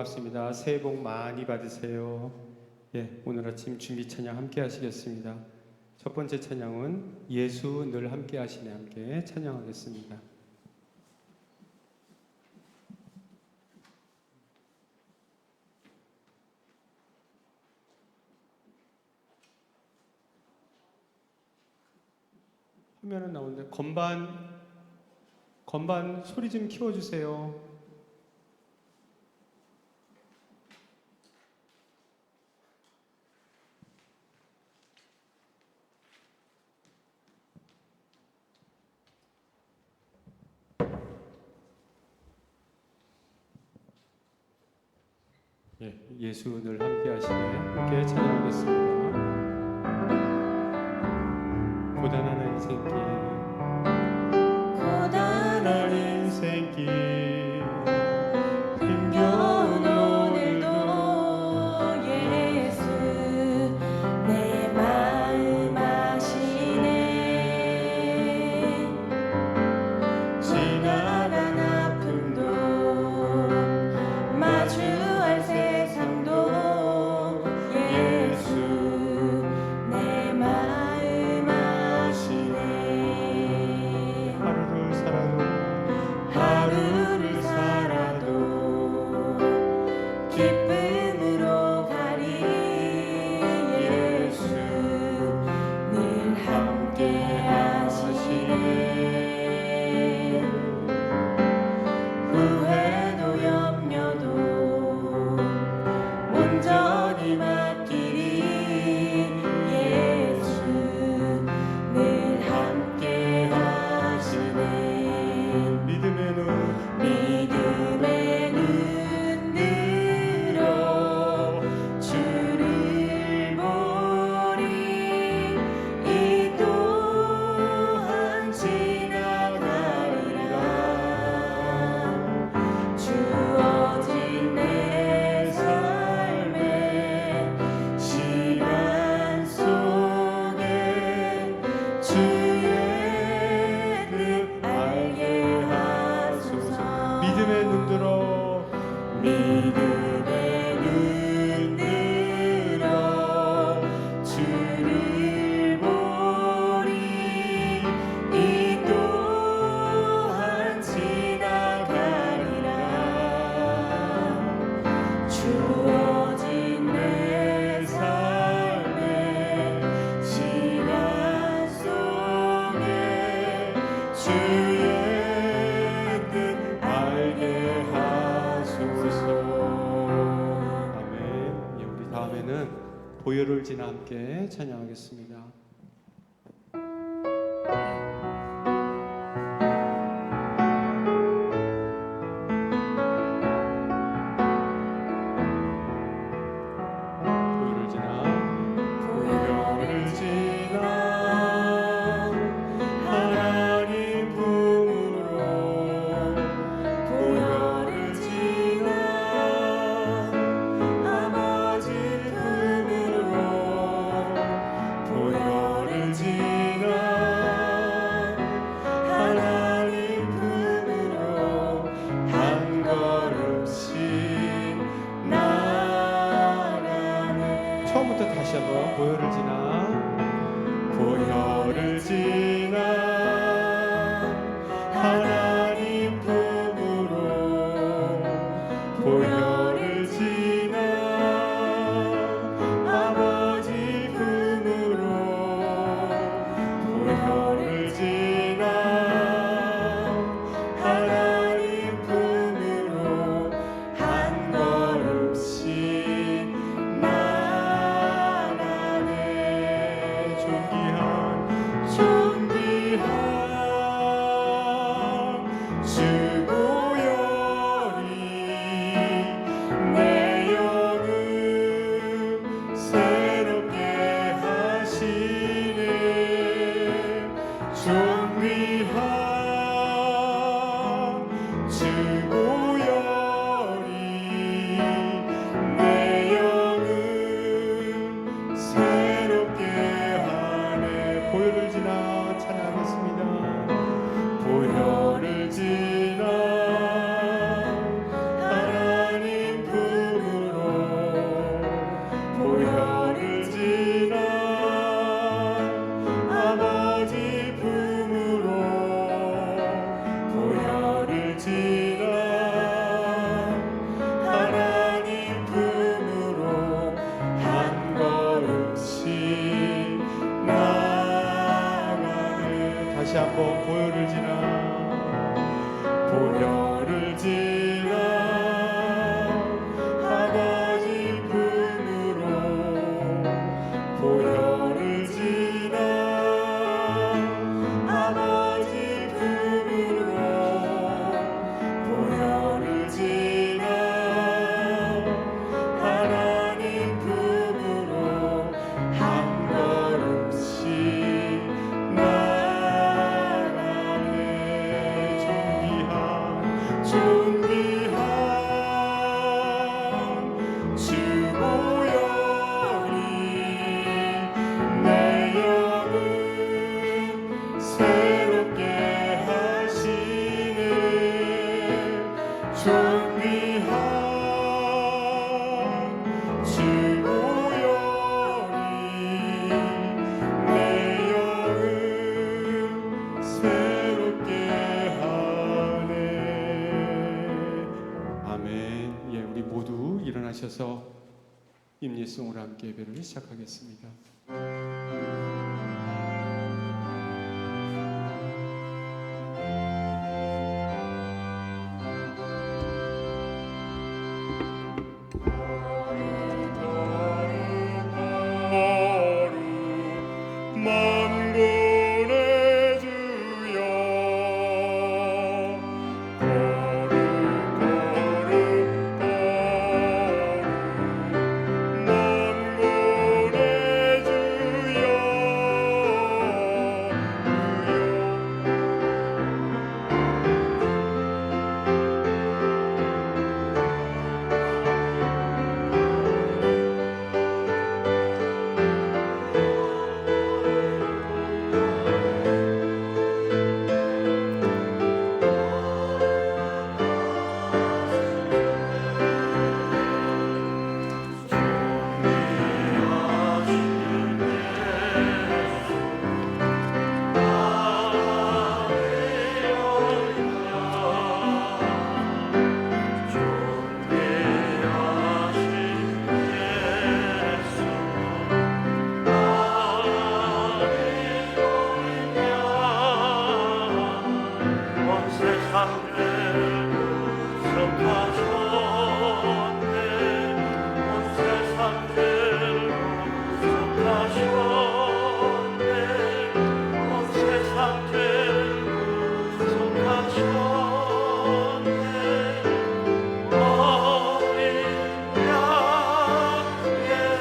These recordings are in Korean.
반갑습니다. 새해 복 많이 받으세요. 오늘 아침 준비 찬양 함께 하시겠습니다. 첫 번째 찬양은 예수 늘 함께 하시네 함께 찬양하겠습니다. 화면은 나오는데 건반 소리 좀 키워주세요. 예수 늘 함께 하시네 함께 찬양하겠습니다. 고단한 인생길 고단한 인생길 힘겨운 오늘도 예수 내 마음 아시네. 지나간 아픔도 마주할 세상도 예수 내 마음 아시네. 하루를 살아도 기쁨으로 가리. 예수 늘 함께 하시네. 후회도 염려도 온전히 맡기리. 예수 늘 함께 하시네. 믿음의 눈 들어 주를 보리. 이 또한 지나가리라. 주어진 내 삶의 시간 속에 주의 뜻 알게 하소서. 믿음의 눈 들어 믿음의 눈 들어 주를 보리. 이 또한 지나가리라. 주어진 내 삶의 시간 속에 주의 뜻 알게 하소서. 아멘. 우리 다음에는 보혈을 지나 함께 찬양하겠습니다. 보혈을 지나 보혈을 지나 하나님 품으로 보혈을 지나 아버지 품으로 보혈을 지나 하나님 품으로 한 걸음씩 나가네. 처음부터 다시 한번 보혈을 지나 보혈을 지나 하나님 품으로 보혈을 지나 아버지 품으로 보혈을 지나 하나님 품으로 한 걸음씩 나가네. 존귀한 지구열이 내 영을 새롭게 하네. 아멘. 예, 우리 모두 일어나셔서 임예송으로 함께 예배를 시작하겠습니다. 만군의 주여 거룩 만군의 주여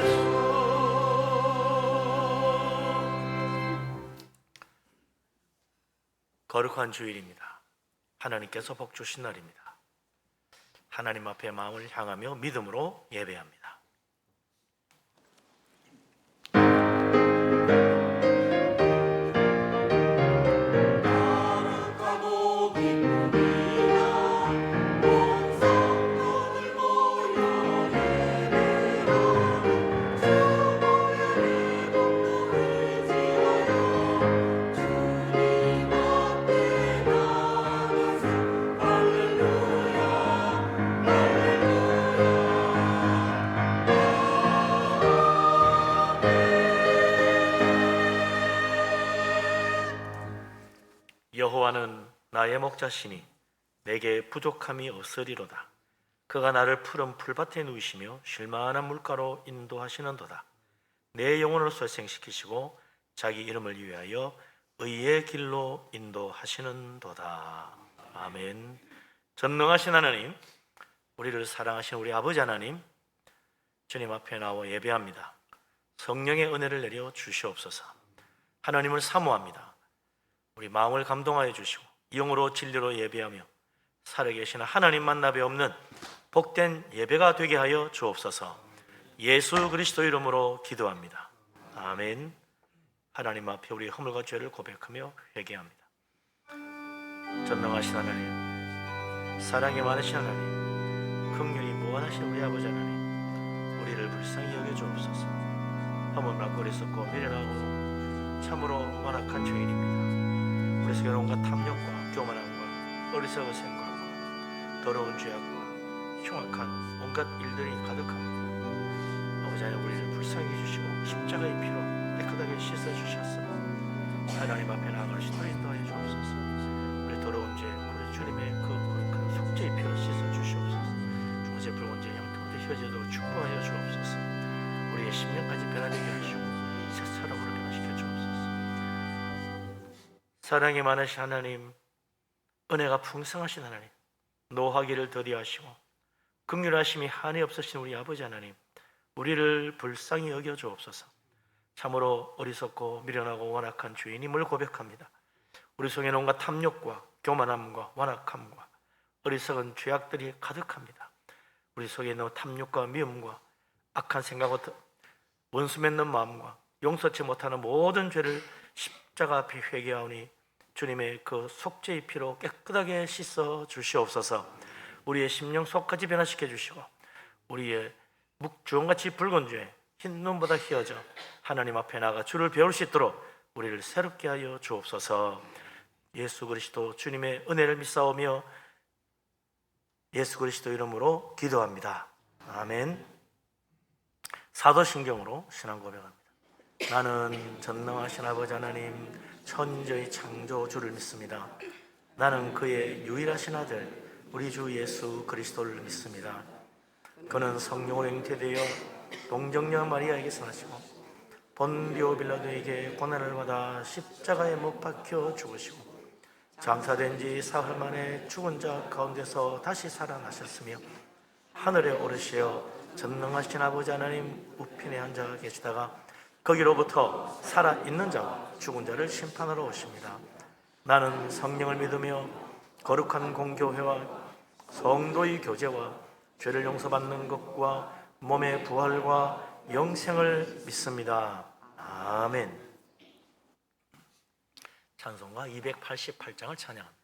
거룩한 주일입니다. 하나님께서 복 주신 날입니다. 하나님 앞에 마음을 향하며 믿음으로 예배합니다. 여호와는 나의 목자시니 내게 부족함이 없으리로다. 그가 나를 푸른 풀밭에 누이시며 쉴만한 물가로 인도하시는도다. 내 영혼을 쇠생시키시고 자기 이름을 위하여 의의 길로 인도하시는도다. 아멘. 전능하신 하나님, 우리를 사랑하신 우리 아버지 하나님, 주님 앞에 나와 예배합니다. 성령의 은혜를 내려 주시옵소서. 하나님을 사모합니다. 우리 마음을 감동하여 주시고 영으로 진리로 예배하며 살아계시는 하나님 만나 뵈없는 복된 예배가 되게 하여 주옵소서. 예수 그리스도 이름으로 기도합니다. 아멘. 하나님 앞에 우리 허물과 죄를 고백하며 회개합니다. 전능하신 하나님, 사랑이 많으신 하나님, 긍휼이 무한하신 우리 아버지 하나님, 우리를 불쌍히 여겨 주옵소서. 허물만 거리썩고 미련하고 참으로 완악한 죄인입니다. 우리 속에 온갖 탐욕과 교만함과 어리석은 생각과 더러운 죄악과 흉악한 온갖 일들이 가득합니다. 아버지 하나님, 우리를 불쌍히 해주시고 십자가의 피로 깨끗하게 씻어주셨으나 하나님 앞에 나아갈 수 있도록 인도하여 주옵소서. 우리 더러운 죄, 우리 주님의 그 거룩한 속죄의 피로 씻어주시옵소서. 중세 불원죄 영통대 혀져도 축복하여 주옵소서. 우리의 심령까지 변화되게 하시고 새 사람으로 변화시켜 주옵소서. 사랑이 많으신 하나님, 은혜가 풍성하신 하나님, 노하기를 더디하시고 긍휼하심이 한이 없으신 우리 아버지 하나님, 우리를 불쌍히 여겨 주옵소서. 참으로 어리석고 미련하고 완악한 죄인임을 고백합니다. 우리 속에 온갖 탐욕과 교만함과 완악함과 어리석은 죄악들이 가득합니다. 우리 속에 있는 탐욕과 미움과 악한 생각과 원수 맺는 마음과 용서치 못하는 모든 죄를 십자가 앞에 회개하오니 주님의 그 속죄의 피로 깨끗하게 씻어 주시옵소서. 우리의 심령 속까지 변화시켜 주시고 우리의 묵주홍같이 붉은 죄 흰 눈보다 희어져 하나님 앞에 나가 주를 배울 수 있도록 우리를 새롭게 하여 주옵소서. 예수 그리스도 주님의 은혜를 믿사오며 예수 그리스도 이름으로 기도합니다. 아멘. 사도신경으로 신앙 고백합니다. 나는 전능하신 아버지 하나님 천지의 창조주를 믿습니다. 나는 그의 유일하신 아들 우리 주 예수 그리스도를 믿습니다. 그는 성령으로 잉태되어 동정녀 마리아에게서 나시고 본디오 빌라도에게 고난을 받아 십자가에 못 박혀 죽으시고 장사된 지 사흘 만에 죽은 자 가운데서 다시 살아나셨으며 하늘에 오르시어 전능하신 아버지 하나님 우편에 앉아 계시다가 거기로부터 살아있는 자와 죽은 자를 심판하러 오십니다. 나는 성령을 믿으며 거룩한 공교회와 성도의 교제와 죄를 용서받는 것과 몸의 부활과 영생을 믿습니다. 아멘. 찬송가 288장을 찬양합니다.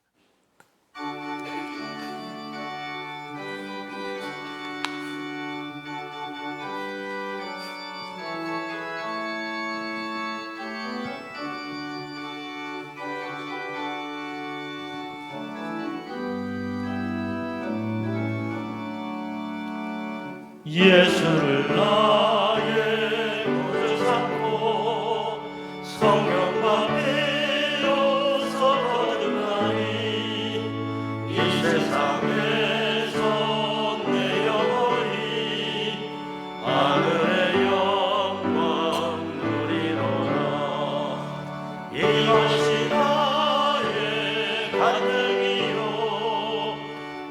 예수를 나의 구주 삼고 성령과 되어서 거듭나니 이 세상에서 내 영혼이 하늘의 영광 누리로다. 이것이 나의 간증이요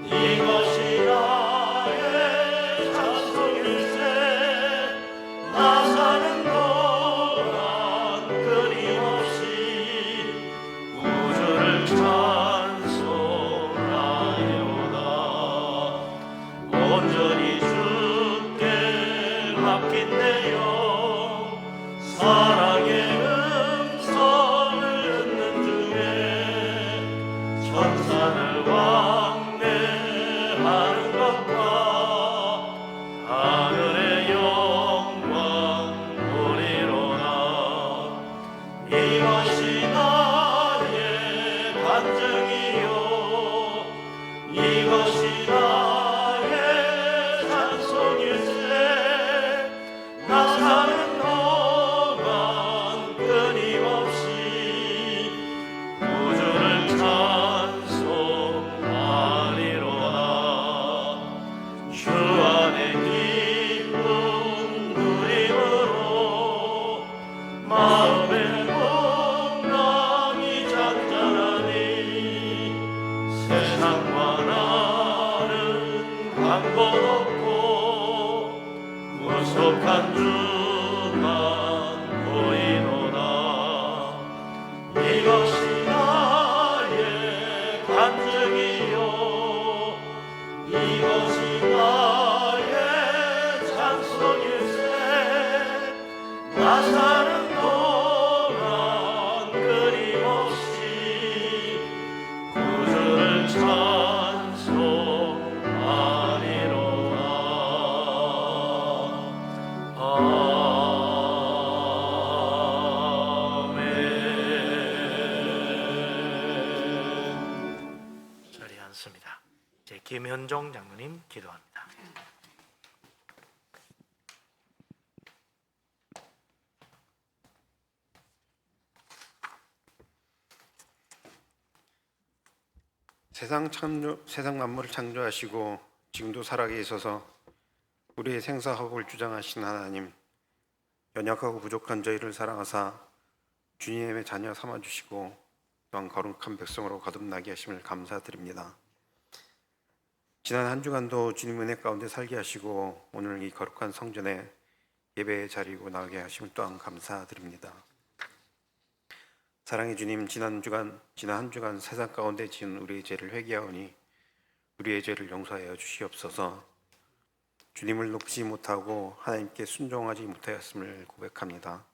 이것이 나의 찬송일세. 나 사는 동안 끊임없이 우주를 찬송하려다. 온전히 주께 맡긴 내 영 사랑의 음성을 듣는 중에 천사를 왕래하는 것과 하늘의 영광 보리로다. 이것이 나의 간증이요 이것이 나의 찬송일세. 나 사는 동안 끊임없이 우주를 찬송하리로다. 주 안에 기쁨 누림으로 마음의 건강이 잔잔하니 세상과 나는 간 곳 없고 무속한 주만 보이노다. 이것이 나의 간증이요 이것이 나의 찬송일세. 나 사는 동안 끊임없이 구주를 찬송하리로다. 아멘. 자리에 앉습니다. 이제 김현종 장로님 기도합니다. 세상 만물을 창조하시고 지금도 살아계셔서 우리의 생사화복을 주장하신 하나님, 연약하고 부족한 저희를 사랑하사 주님의 자녀 삼아주시고 또한 거룩한 백성으로 거듭나게 하심을 감사드립니다. 지난 한 주간도 주님 은혜 가운데 살게 하시고 오늘 이 거룩한 성전에 예배의 자리고 나가게 하심을 또한 감사드립니다. 사랑의 주님, 지난 한 주간 세상 가운데 지은 우리의 죄를 회개하오니 우리의 죄를 용서하여 주시옵소서. 주님을 높이지 못하고 하나님께 순종하지 못하였음을 고백합니다.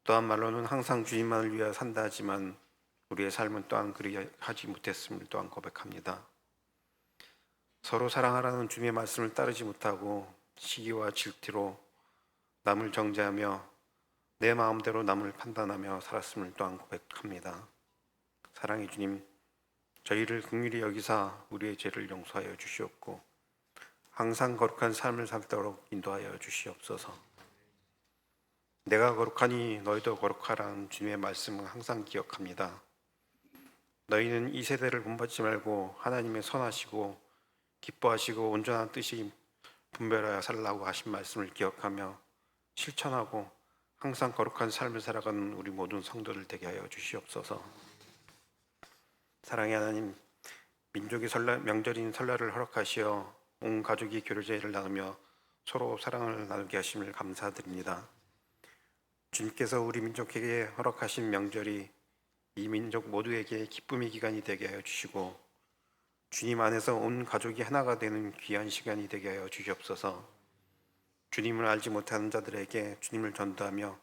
또한 말로는 항상 주님만을 위하여 산다 하지만 우리의 삶은 또한 그리하지 못했음을 또한 고백합니다. 서로 사랑하라는 주님의 말씀을 따르지 못하고 시기와 질투로 남을 정죄하며 내 마음대로 남을 판단하며 살았음을 또한 고백합니다. 사랑의 주님, 저희를 긍휼히 여기사 우리의 죄를 용서하여 주시옵고 항상 거룩한 삶을 살도록 인도하여 주시옵소서. 내가 거룩하니 너희도 거룩하라는 주님의 말씀을 항상 기억합니다. 너희는 이 세대를 본받지 말고 하나님의 선하시고 기뻐하시고 온전한 뜻이 분별하여 살라고 하신 말씀을 기억하며 실천하고 항상 거룩한 삶을 살아가는 우리 모든 성도들 되게 하여 주시옵소서. 사랑의 하나님, 민족의 명절인 설날을 허락하시어 온 가족이 교류제를 나누며 서로 사랑을 나누게 하심을 감사드립니다. 주님께서 우리 민족에게 허락하신 명절이 이 민족 모두에게 기쁨의 기간이 되게 하여 주시고 주님 안에서 온 가족이 하나가 되는 귀한 시간이 되게 하여 주시옵소서. 주님을 알지 못하는 자들에게 주님을 전도하며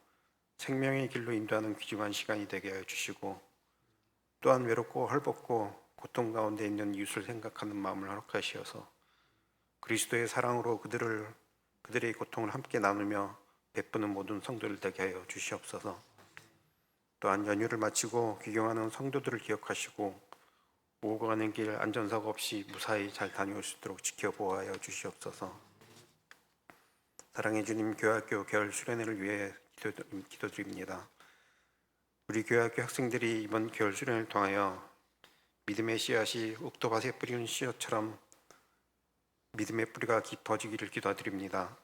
생명의 길로 인도하는 귀중한 시간이 되게 하여 주시고 또한 외롭고 헐벗고 고통 가운데 있는 이웃을 생각하는 마음을 허락하시어서 그리스도의 사랑으로 그들의 고통을 함께 나누며 베푸는 모든 성도를 되게 하여 주시옵소서. 또한 연휴를 마치고 귀경하는 성도들을 기억하시고 오고 가는 길 안전사고 없이 무사히 잘 다녀올 수 있도록 지켜보아여 주시옵소서. 사랑의 주님, 교회학교 겨울 수련회를 위해 기도드립니다. 우리 교회학교 학생들이 이번 겨울 수련회를 통하여 믿음의 씨앗이 옥토밭에 뿌리는 씨앗처럼 믿음의 뿌리가 깊어지기를 기도드립니다.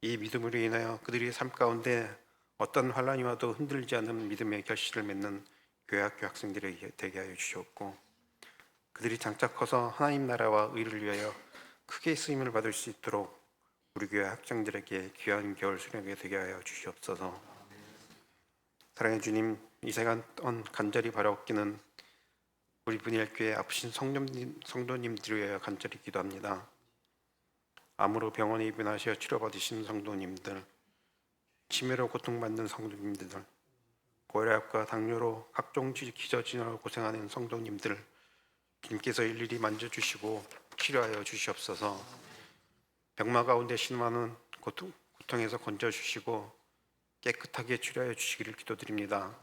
이 믿음으로 인하여 그들의 삶 가운데 어떤 환난이 와도 흔들리지 않는 믿음의 결실을 맺는 교회학교 학생들에게 되게 하여 주시옵고 그들이 장차 커서 하나님 나라와 의를 위하여 크게 쓰임을 받을 수 있도록 우리 교회 학생들에게 귀한 겨울 수련회가 되게 하여 주시옵소서. 사랑의 주님, 이 시간 간절히 바라옵기는 우리 분일교회 아프신 성도님들을 위하여 간절히 기도합니다. 암으로 병원에 입원하셔 치료받으신 성도님들, 치매로 고통받는 성도님들, 고혈압과 당뇨로 각종 기저질환으로 고생하는 성도님들 주님께서 일일이 만져주시고 치료하여 주시옵소서. 병마 가운데 신음하는 고통에서 건져주시고 깨끗하게 치료하여 주시기를 기도드립니다.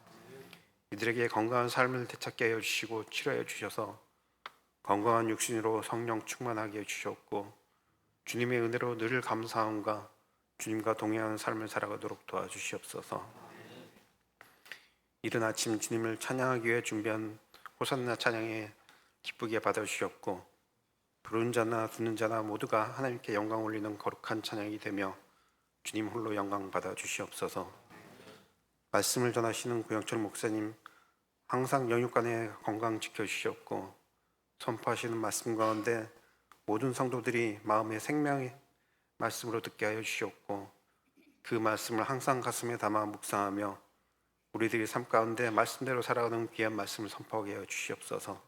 이들에게 건강한 삶을 되찾게 하여 주시고 치료하여 주셔서 건강한 육신으로 성령 충만하게 해 주셨고 주님의 은혜로 늘 감사함과 주님과 동행하는 삶을 살아가도록 도와주시옵소서. 이른 아침 주님을 찬양하기 위해 준비한 호산나 찬양에 기쁘게 받아주셨고 부르는 자나 듣는 자나 모두가 하나님께 영광 올리는 거룩한 찬양이 되며 주님 홀로 영광 받아 주시옵소서. 말씀을 전하시는 고영철 목사님 항상 영육간에 건강 지켜주셨고 선포하시는 말씀 가운데 모든 성도들이 마음의 생명의 말씀으로 듣게 하여 주셨고 그 말씀을 항상 가슴에 담아 묵상하며 우리들의 삶 가운데 말씀대로 살아가는 귀한 말씀을 선포하게 하여 주시옵소서.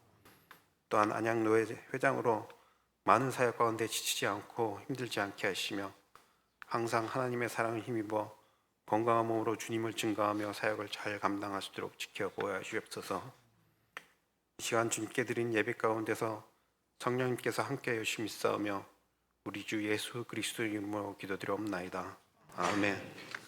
또한 안양노회 회장으로 많은 사역 가운데 지치지 않고 힘들지 않게 하시며 항상 하나님의 사랑을 힘입어 건강한 몸으로 주님을 증거하며 사역을 잘 감당할 수 있도록 지켜보아 주옵소서. 이 시간 주님께 드린 예배 가운데서 성령님께서 함께 열심히 싸우며 우리 주 예수 그리스도의 이름으로 기도드리옵나이다. 아멘.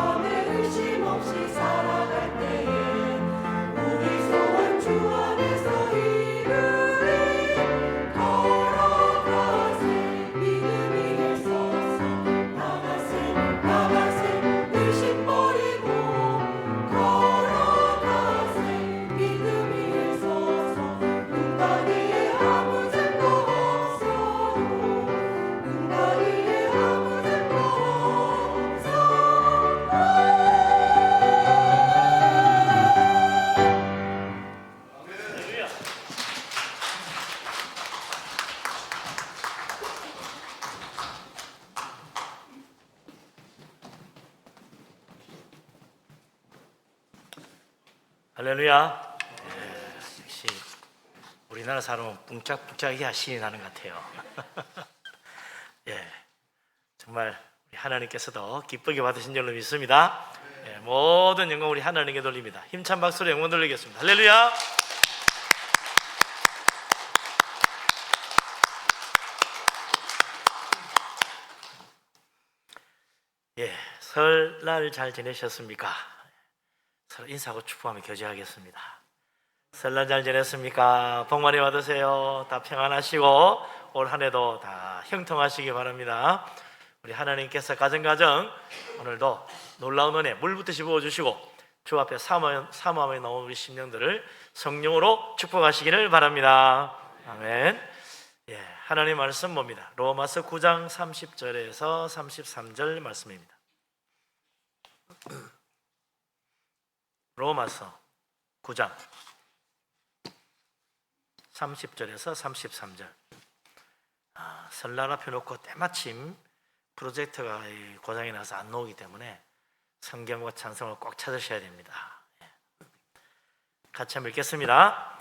맘에 의심 없이 살아갈 때에 우리 소원 주 안에서 이루리. 걸어가세 믿음이 있어서 나가세 의심 버리고 걸어가세 믿음이 있어서 눈 가리에 아무 증거 없어도 눈 가리에 아무 증거 할렐루야. 역시 우리나라 사람은 뿡짝뿡짝이야 신이 나는 것 같아요. 예, 정말 우리 하나님께서도 기쁘게 받으신 줄로 믿습니다. 예, 모든 영광 우리 하나님께 돌립니다. 힘찬 박수로 영광 돌리겠습니다. 할렐루야. 예, 설날 잘 지내셨습니까? 서로 인사하고 축복하며 교제하겠습니다. 설날 잘 지냈습니까? 복 많이 받으세요. 다 평안하시고 올 한 해도 다 형통하시기 바랍니다. 우리 하나님께서 가정가정 오늘도 놀라운 은혜 물붓듯이 부어주시고 주 앞에 사모함에 나온 우리 심령들을 성령으로 축복하시기를 바랍니다. 아멘. 예, 하나님 말씀 봅니다. 로마서 9장 30절에서 33절 말씀입니다. 로마서 9장 30절에서 33절. 설날 앞에 놓고 때마침 프로젝터가 고장이 나서 안 나오기 때문에 성경과 찬송을 꼭 찾으셔야 됩니다. 같이 한번 읽겠습니다.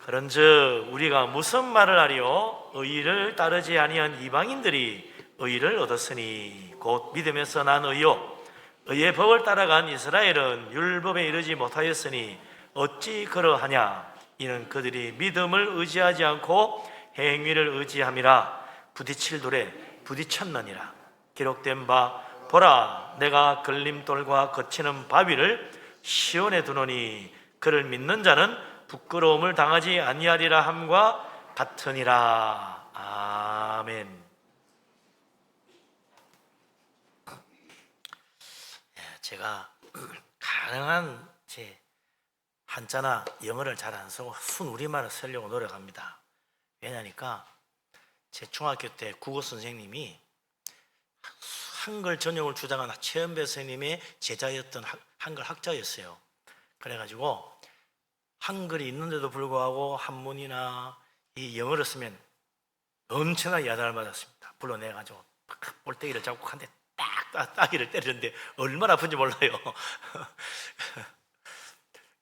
그런즉 우리가 무슨 말을 하리요? 의를 따르지 아니한 이방인들이 의를 얻었으니 곧 믿음에서 난 의요 의의 법을 따라간 이스라엘은 율법에 이르지 못하였으니 어찌 그러하냐? 이는 그들이 믿음을 의지하지 않고 행위를 의지함이라. 부딪힐 돌에 부딪혔느니라. 기록된 바 보라 내가 걸림돌과 거치는 바위를 시온에 두노니 그를 믿는 자는 부끄러움을 당하지 아니하리라 함과 같으니라. 아멘. 제가 가능한 제 한자나 영어를 잘 안 쓰고 순 우리말을 쓰려고 노력합니다. 왜냐니까 제 중학교 때 국어 선생님이 한글 전형을 주장한 최은배 선생님의 제자였던 한글 학자였어요. 그래가지고 한글이 있는데도 불구하고 한문이나 이 영어를 쓰면 엄청나게 야단을 맞았습니다. 불러내가지고 볼때기를 잡고 한 대 따기를 때리는데 얼마나 아픈지 몰라요.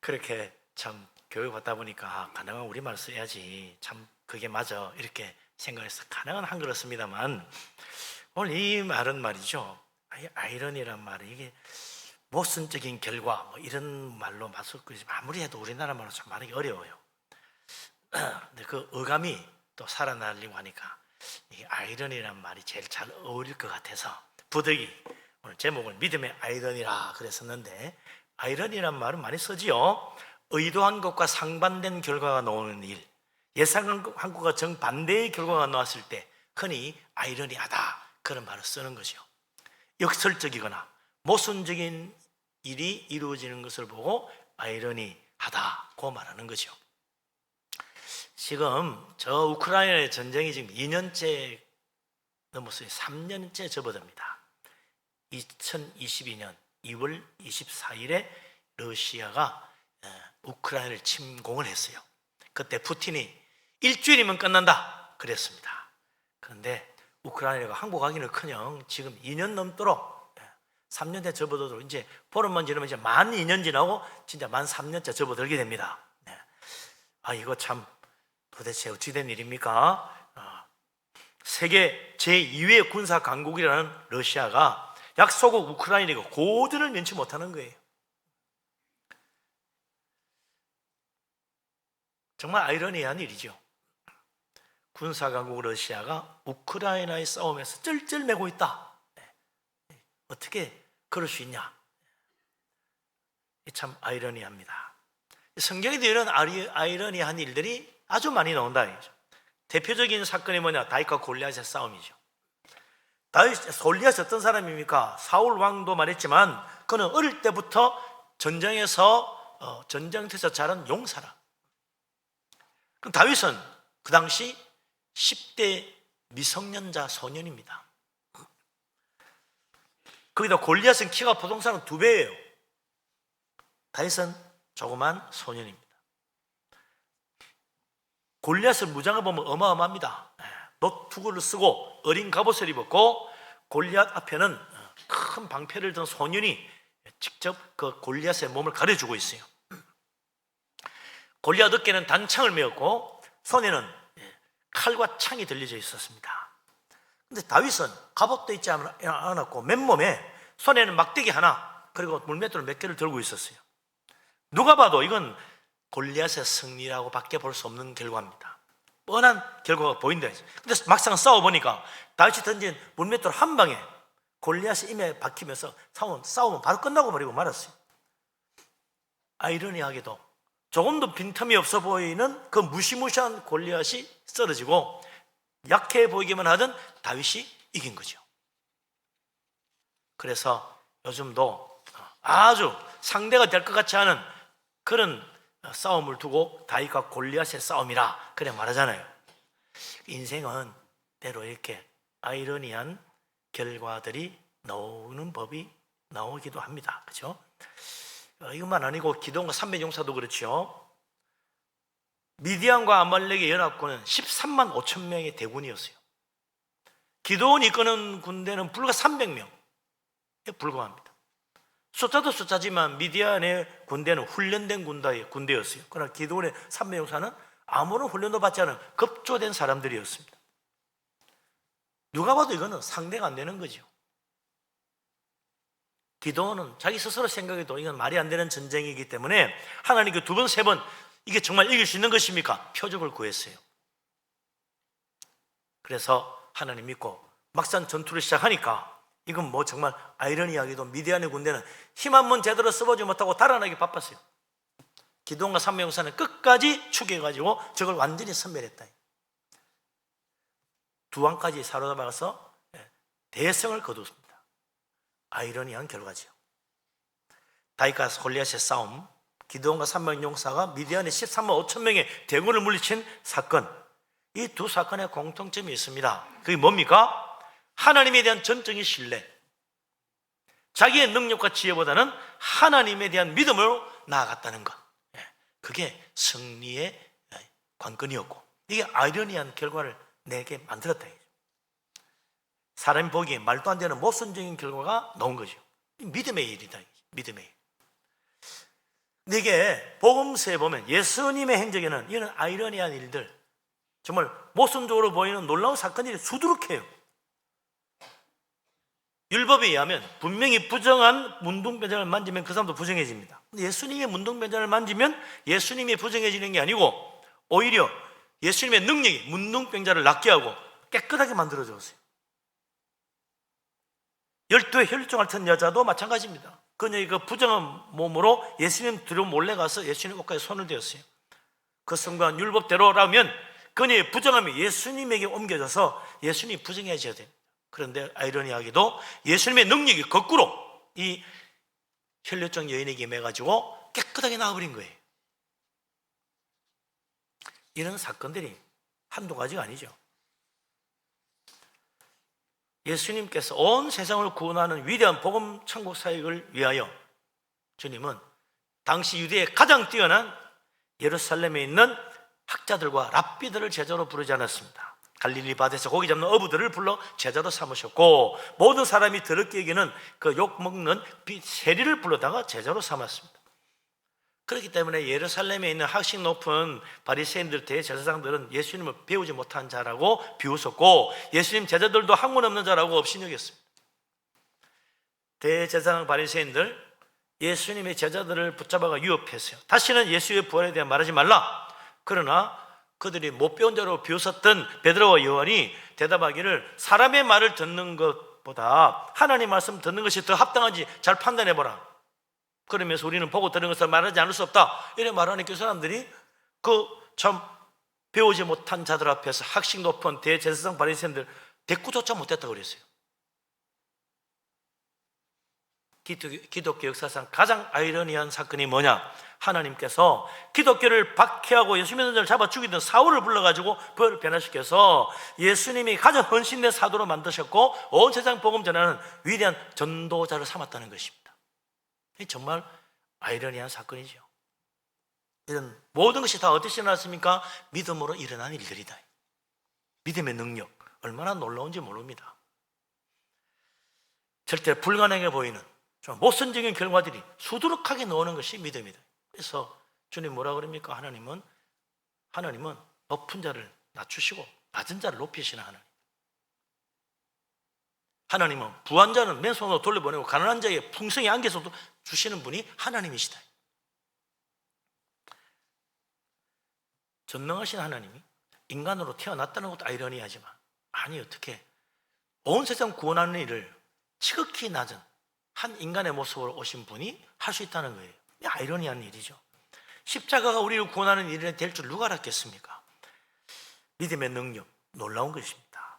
그렇게 참 교육받다 보니까 가능한 우리말 써야지 참 그게 맞아 이렇게 생각해서 가능한 한글을 씁니다만 오늘 이 말은 말이죠. 아이러니란 말이 이게 모순적인 결과 뭐 이런 말로 맞설거리지만 아무리 해도 우리나라 말로 좀 말하기 어려워요. 근데 그 어감이 또 살아나려고 하니까 이 아이러니란 말이 제일 잘 어울릴 것 같아서 부득이 오늘 제목을 믿음의 아이러니라 그랬었는데 아이러니란 말은 많이 쓰지요. 의도한 것과 상반된 결과가 나오는 일, 예상한 것과 정반대의 결과가 나왔을 때 흔히 아이러니하다 그런 말을 쓰는 거죠. 역설적이거나 모순적인 일이 이루어지는 것을 보고 아이러니하다고 말하는 거죠. 지금 저 우크라이나의 전쟁이 지금 2년째 넘었어요. 3년째 접어듭니다. 2022년 2월 24일에 러시아가 우크라이나를 침공을 했어요. 그때 푸틴이 일주일이면 끝난다 그랬습니다. 그런데 우크라이나가 항복하기는커녕 지금 2년 넘도록 3년째 접어들고 이제 보름만 지나면 이제 만 2년 지나고 진짜 만 3년째 접어들게 됩니다. 이거 참 도대체 어찌 된 일입니까? 세계 제2의 군사 강국이라는 러시아가 약소국 우크라이나가 고전을 면치 못하는 거예요. 정말 아이러니한 일이죠. 군사 강국 러시아가 우크라이나의 싸움에서 쩔쩔매고 있다. 어떻게 그럴 수 있냐? 참 아이러니합니다. 성경에도 이런 아이러니한 일들이 아주 많이 나온다. 대표적인 사건이 뭐냐? 다윗과 골리앗의 싸움이죠. 골리앗이 어떤 사람입니까? 사울 왕도 말했지만 그는 어릴 때부터 전쟁터에서 자란 용사라. 그럼 다윗은 그 당시 10대 미성년자 소년입니다. 거기다 골리앗은 키가 보통 사람 2배예요. 다윗은 조그만 소년입니다. 골리앗을 무장을 보면 어마어마합니다. 노투구를 쓰고 어린 갑옷을 입었고 골리앗 앞에는 큰 방패를 든 소년이 직접 그 골리앗의 몸을 가려주고 있어요. 골리앗 어깨는 단창을 메었고 손에는 칼과 창이 들려져 있었습니다. 근데 다윗은 갑옷도 있지 않았고 맨몸에 손에는 막대기 하나 그리고 물맷돌 몇 개를 들고 있었어요. 누가 봐도 이건 골리앗의 승리라고 밖에 볼 수 없는 결과입니다. 뻔한 결과가 보인다. 근데 막상 싸워보니까 다윗이 던진 물맷돌 한 방에 골리앗이 임에 박히면서 싸움은 바로 끝나고 버리고 말았어요. 아이러니하게도 조금도 빈틈이 없어 보이는 그 무시무시한 골리앗이 쓰러지고 약해 보이기만 하던 다윗이 이긴 거죠. 그래서 요즘도 아주 상대가 될 것 같지 않은 그런 싸움을 두고 다윗과 골리앗의 싸움이라 그래 말하잖아요. 인생은 때로 이렇게 아이러니한 결과들이 나오는 법이 나오기도 합니다. 그렇죠? 이것만 아니고 기드온과 300용사도 그렇죠. 미디안과 아말렉의 연합군은 13만 5천 명의 대군이었어요. 기드온이 이끄는 군대는 불과 300명에 불과합니다. 숫자도 숫자지만 미디안의 군대는 훈련된 군대였어요. 그러나 기드온의 300용사는 아무런 훈련도 받지 않은 급조된 사람들이었습니다. 누가 봐도 이거는 상대가 안 되는 거죠. 기드온은 자기 스스로 생각해도 이건 말이 안 되는 전쟁이기 때문에 하나님께 2번, 3번 이게 정말 이길 수 있는 것입니까? 표적을 구했어요. 그래서 하나님 믿고 막상 전투를 시작하니까 이건 뭐 정말 아이러니하게도 미디안의 군대는 힘 한 번 제대로 써보지 못하고 달아나기 바빴어요. 기드온과 300용사는 끝까지 추격해가지고 적을 완전히 섬멸했다. 두 왕까지 사로잡아서 대성을 거두었습니다. 아이러니한 결과죠. 다윗과 골리앗의 싸움, 기드온과 300용사가 미디안의 13만 5천 명의 대군을 물리친 사건, 이 두 사건에 공통점이 있습니다. 그게 뭡니까? 하나님에 대한 전적인 신뢰, 자기의 능력과 지혜보다는 하나님에 대한 믿음으로 나아갔다는 것, 그게 승리의 관건이었고 이게 아이러니한 결과를 내게 만들었다. 사람이 보기에 말도 안 되는 모순적인 결과가 나온 거죠. 믿음의 일이다. 믿음의 일. 근데 이게 복음서에 보면 예수님의 행적에는 이런 아이러니한 일들, 정말 모순적으로 보이는 놀라운 사건들이 수두룩해요. 율법에 의하면 분명히 부정한 문둥병자를 만지면 그 사람도 부정해집니다. 근데 예수님의 문둥병자를 만지면 예수님이 부정해지는 게 아니고 오히려 예수님의 능력이 문둥병자를 낫게 하고 깨끗하게 만들어줬어요. 12의 혈루증 앓던 여자도 마찬가지입니다. 그녀의 그 부정한 몸으로 예수님 뒤로 몰래 가서 예수님 옷가에 손을 대었어요. 그 순간 율법대로라면 그녀의 부정함이 예수님에게 옮겨져서 예수님이 부정해져야 됩니다. 그런데 아이러니하게도 예수님의 능력이 거꾸로 이 혈루증 여인에게 임해가지고 깨끗하게 나와버린 거예요. 이런 사건들이 한두 가지가 아니죠. 예수님께서 온 세상을 구원하는 위대한 복음 천국 사역을 위하여 주님은 당시 유대의 가장 뛰어난 예루살렘에 있는 학자들과 랍비들을 제자로 부르지 않았습니다. 갈릴리 밭에서 고기 잡는 어부들을 불러 제자로 삼으셨고 모든 사람이 더럽게 여기는 그 욕 먹는 세리를 불러다가 제자로 삼았습니다. 그렇기 때문에 예루살렘에 있는 학식 높은 바리새인들 대제사장들은 예수님을 배우지 못한 자라고 비웃었고 예수님 제자들도 학문 없는 자라고 업신여겼습니다. 대제사장 바리새인들 예수님의 제자들을 붙잡아가 유업했어요. 다시는 예수의 부활에 대해 말하지 말라. 그러나 그들이 못 배운 자로 비웃었던 베드로와 요한이 대답하기를 사람의 말을 듣는 것보다 하나님 말씀 듣는 것이 더 합당한지 잘 판단해보라. 그러면서 우리는 보고 들은 것을 말하지 않을 수 없다. 이래 말하니까 그 사람들이 그 참 배우지 못한 자들 앞에서 학식 높은 대제사장 바리새인들 대꾸조차 못했다고 그랬어요. 기독교 역사상 가장 아이러니한 사건이 뭐냐? 하나님께서 기독교를 박해하고 예수 믿는 자를 잡아 죽이던 사울을 불러가지고 그를 변화시켜서 예수님이 가장 헌신된 사도로 만드셨고 온 세상 복음 전하는 위대한 전도자를 삼았다는 것입니다. 정말 아이러니한 사건이죠. 이런 모든 것이 다 어디서 일어났습니까? 믿음으로 일어난 일들이다. 믿음의 능력 얼마나 놀라운지 모릅니다. 절대 불가능해 보이는 좀 모순적인 결과들이 수두룩하게 나오는 것이 믿음이다. 그래서 주님 뭐라 그럽니까? 하나님은 높은 자를 낮추시고 낮은 자를 높이시는 하나님. 하나님은 부한 자는 맨손으로 돌려보내고 가난한 자에게 풍성히 안겨서 주시는 분이 하나님이시다. 전능하신 하나님이 인간으로 태어났다는 것도 아이러니하지만, 아니 어떻게 온 세상 구원하는 일을 지극히 낮은 한 인간의 모습으로 오신 분이 할 수 있다는 거예요. 아이러니한 일이죠. 십자가가 우리를 구원하는 일이 될 줄 누가 알았겠습니까? 믿음의 능력, 놀라운 것입니다.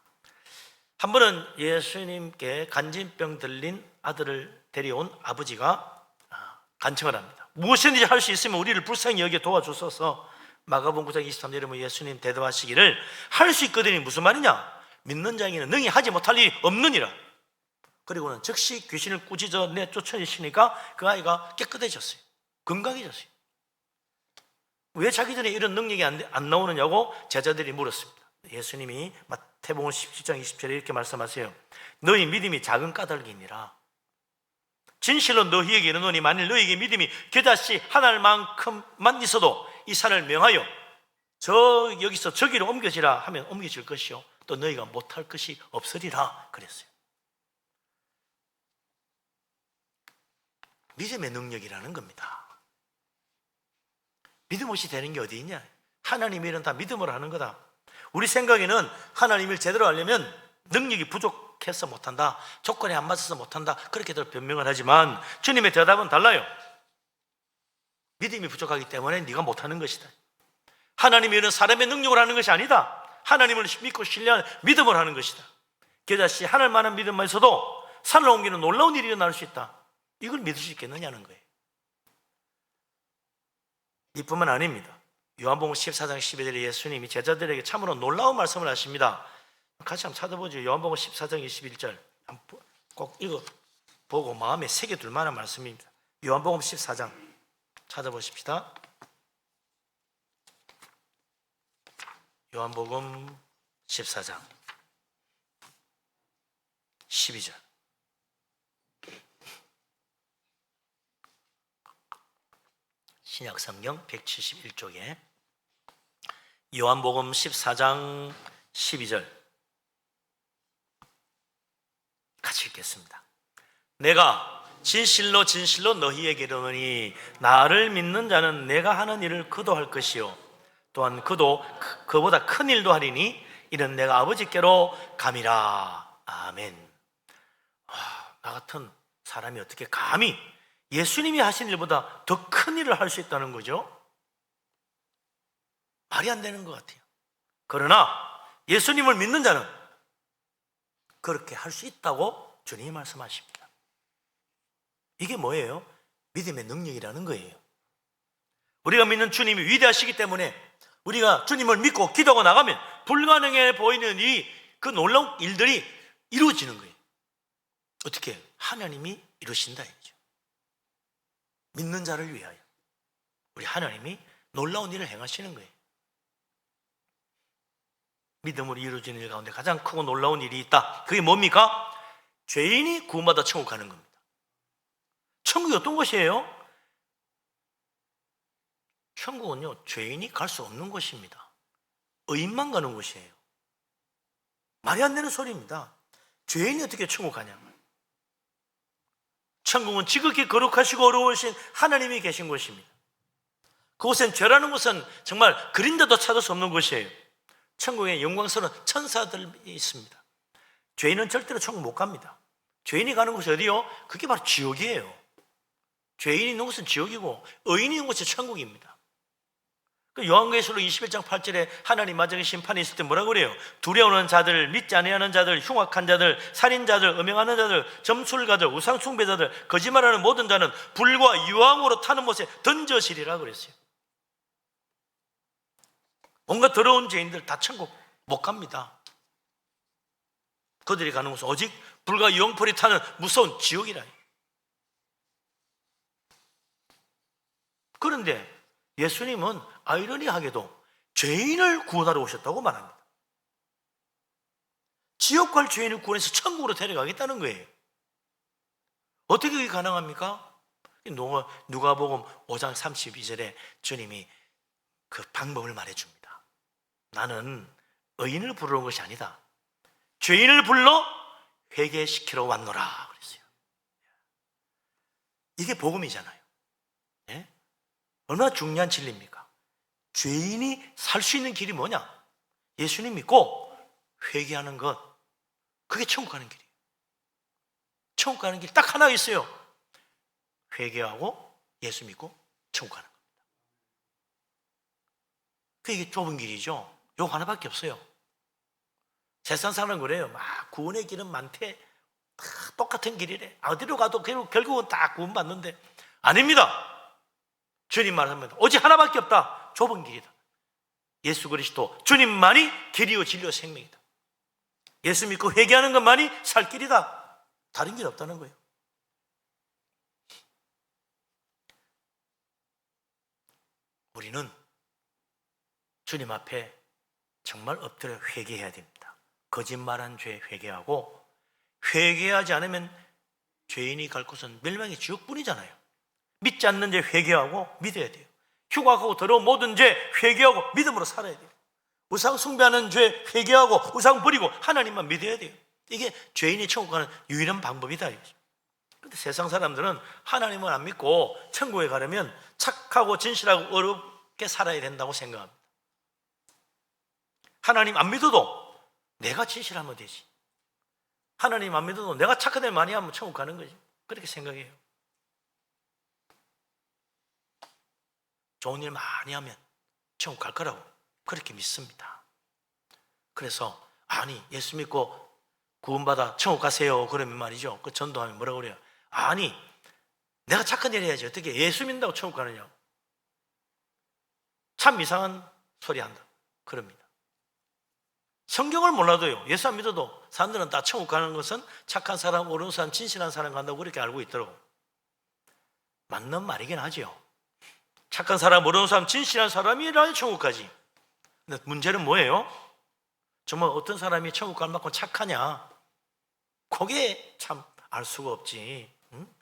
한 번은 예수님께 간질병 들린 아들을 데려온 아버지가 간청을 합니다. 무엇이든지 할 수 있으면 우리를 불쌍히 여겨 도와주소서. 마가복음 9장 23절에 보면 예수님 대답하시기를 할 수 있거든이 무슨 말이냐? 믿는 자에게는 능히 하지 못할 일이 없느니라. 그리고는 즉시 귀신을 꾸짖어 내쫓아내시니까 그 아이가 깨끗해졌어요. 건강해졌어요. 왜 자기 전에 이런 능력이 안 나오느냐고 제자들이 물었습니다. 예수님이 마태복음 17장 20절에 이렇게 말씀하세요. 너희 믿음이 작은 까닭이니라. 진실로 너희에게 이르노니 만일 너희에게 믿음이 겨자씨 한 알만큼만 있어도 이 산을 명하여 여기서 저기로 옮겨지라 하면 옮겨질 것이요 또 너희가 못할 것이 없으리라 그랬어요. 믿음의 능력이라는 겁니다. 믿음 없이 되는 게 어디 있냐? 하나님의 일은 다 믿음으로 하는 거다. 우리 생각에는 하나님을 제대로 하려면 능력이 부족해서 못한다, 조건에 안 맞아서 못한다, 그렇게들 변명을 하지만 주님의 대답은 달라요. 믿음이 부족하기 때문에 네가 못하는 것이다. 하나님의 일은 사람의 능력으로 하는 것이 아니다. 하나님을 믿고 신뢰하는 믿음을 하는 것이다. 겨자씨 하늘만한 믿음만 있어도 산을 옮기는 놀라운 일이 일어날 수 있다. 이걸 믿을 수 있겠느냐는 거예요. 이뿐만 아닙니다. 요한복음 14장 12절에 예수님이 제자들에게 참으로 놀라운 말씀을 하십니다. 같이 한번 찾아보죠. 요한복음 14장 21절 꼭 읽어보고 마음에 새겨둘 만한 말씀입니다. 요한복음 14장 찾아보십시다. 요한복음 14장 12절 신약성경 171쪽에 요한복음 14장 12절 같이 읽겠습니다. 내가 진실로 진실로 너희에게 이르노니 나를 믿는 자는 내가 하는 일을 그도 할 것이요 또한 그도 그보다 큰 일도 하리니 이는 내가 아버지께로 감이라. 아멘. 나 같은 사람이 어떻게 감히 예수님이 하신 일보다 더 큰 일을 할 수 있다는 거죠? 말이 안 되는 것 같아요. 그러나 예수님을 믿는 자는 그렇게 할 수 있다고 주님이 말씀하십니다. 이게 뭐예요? 믿음의 능력이라는 거예요. 우리가 믿는 주님이 위대하시기 때문에 우리가 주님을 믿고 기도하고 나가면 불가능해 보이는 그 놀라운 일들이 이루어지는 거예요. 어떻게? 하나님이 이루신다 이죠. 믿는 자를 위하여 우리 하나님이 놀라운 일을 행하시는 거예요. 믿음으로 이루어지는 일 가운데 가장 크고 놀라운 일이 있다. 그게 뭡니까? 죄인이 구원받아 천국 가는 겁니다. 천국이 어떤 곳이에요? 천국은요, 죄인이 갈 수 없는 곳입니다. 의인만 가는 곳이에요. 말이 안 되는 소리입니다. 죄인이 어떻게 천국 가냐? 천국은 지극히 거룩하시고 어려우신 하나님이 계신 곳입니다. 그곳엔 죄라는 곳은 정말 그림자도 찾을 수 없는 곳이에요. 천국에 영광스러운 천사들이 있습니다. 죄인은 절대로 천국 못 갑니다. 죄인이 가는 곳이 어디요? 그게 바로 지옥이에요. 죄인이 있는 곳은 지옥이고 의인이 있는 곳이 천국입니다. 그 요한계시록 21장 8절에 하나님 마지막 심판이 있을 때 뭐라고 그래요? 두려워하는 자들, 믿지 아니하는 자들, 흉악한 자들, 살인자들, 음행하는 자들, 점술가들, 우상숭배자들, 거짓말하는 모든 자는 불과 유황으로 타는 못에 던져지리라 그랬어요. 뭔가 더러운 죄인들 다 천국 못 갑니다. 그들이 가는 곳은 오직 불과 유황불이 타는 무서운 지옥이라. 그런데 예수님은 아이러니하게도 죄인을 구원하러 오셨다고 말합니다. 지옥 갈 죄인을 구원해서 천국으로 데려가겠다는 거예요. 어떻게 그게 가능합니까? 누가복음 5장 32절에 주님이 그 방법을 말해줍니다. 나는 의인을 부르는 것이 아니다. 죄인을 불러 회개시키러 왔노라 그랬어요. 이게 복음이잖아요. 예? 얼마나 중요한 진리입니까? 죄인이 살 수 있는 길이 뭐냐? 예수님 믿고 회개하는 것. 그게 천국 가는 길이에요. 천국 가는 길 딱 하나 있어요. 회개하고 예수 믿고 천국 가는 겁니다. 그게 좁은 길이죠. 요거 하나밖에 없어요. 세상 사람은 그래요. 막 구원의 길은 많대. 다 똑같은 길이래. 어디로 가도 결국은 다 구원받는데 아닙니다. 주님 말합니다. 오직 하나밖에 없다. 좁은 길이다. 예수 그리스도 주님만이 길이요 진리요 생명이다. 예수 믿고 회개하는 것만이 살 길이다. 다른 길 없다는 거예요. 우리는 주님 앞에 정말 엎드려 회개해야 됩니다. 거짓말한 죄 회개하고, 회개하지 않으면 죄인이 갈 곳은 멸망의 지옥뿐이잖아요. 믿지 않는 죄 회개하고 믿어야 돼요. 흉악하고 더러운 모든 죄 회개하고 믿음으로 살아야 돼요. 우상 숭배하는 죄 회개하고 우상 버리고 하나님만 믿어야 돼요. 이게 죄인이 천국 가는 유일한 방법이다. 그런데 세상 사람들은 하나님을 안 믿고 천국에 가려면 착하고 진실하고 어렵게 살아야 된다고 생각합니다. 하나님 안 믿어도 내가 진실하면 되지. 하나님 안 믿어도 내가 착한 일 많이 하면 천국 가는 거지. 그렇게 생각해요. 좋은 일 많이 하면 천국 갈 거라고 그렇게 믿습니다. 그래서 아니 예수 믿고 구원받아 천국 가세요 그러면 말이죠. 그 전도하면 뭐라고 그래요? 아니 내가 착한 일 해야지 어떻게 예수 믿는다고 천국 가느냐고. 참 이상한 소리 한다 그럽니다. 성경을 몰라도요, 예수 안 믿어도 사람들은 다 천국 가는 것은 착한 사람, 옳은 사람, 진실한 사람 간다고 그렇게 알고 있더라고. 맞는 말이긴 하죠. 착한 사람, 옳은 사람, 진실한 사람이라야 천국 가지. 근데 문제는 뭐예요? 정말 어떤 사람이 천국 갈 만큼 착하냐? 그게 참 알 수가 없지. 응?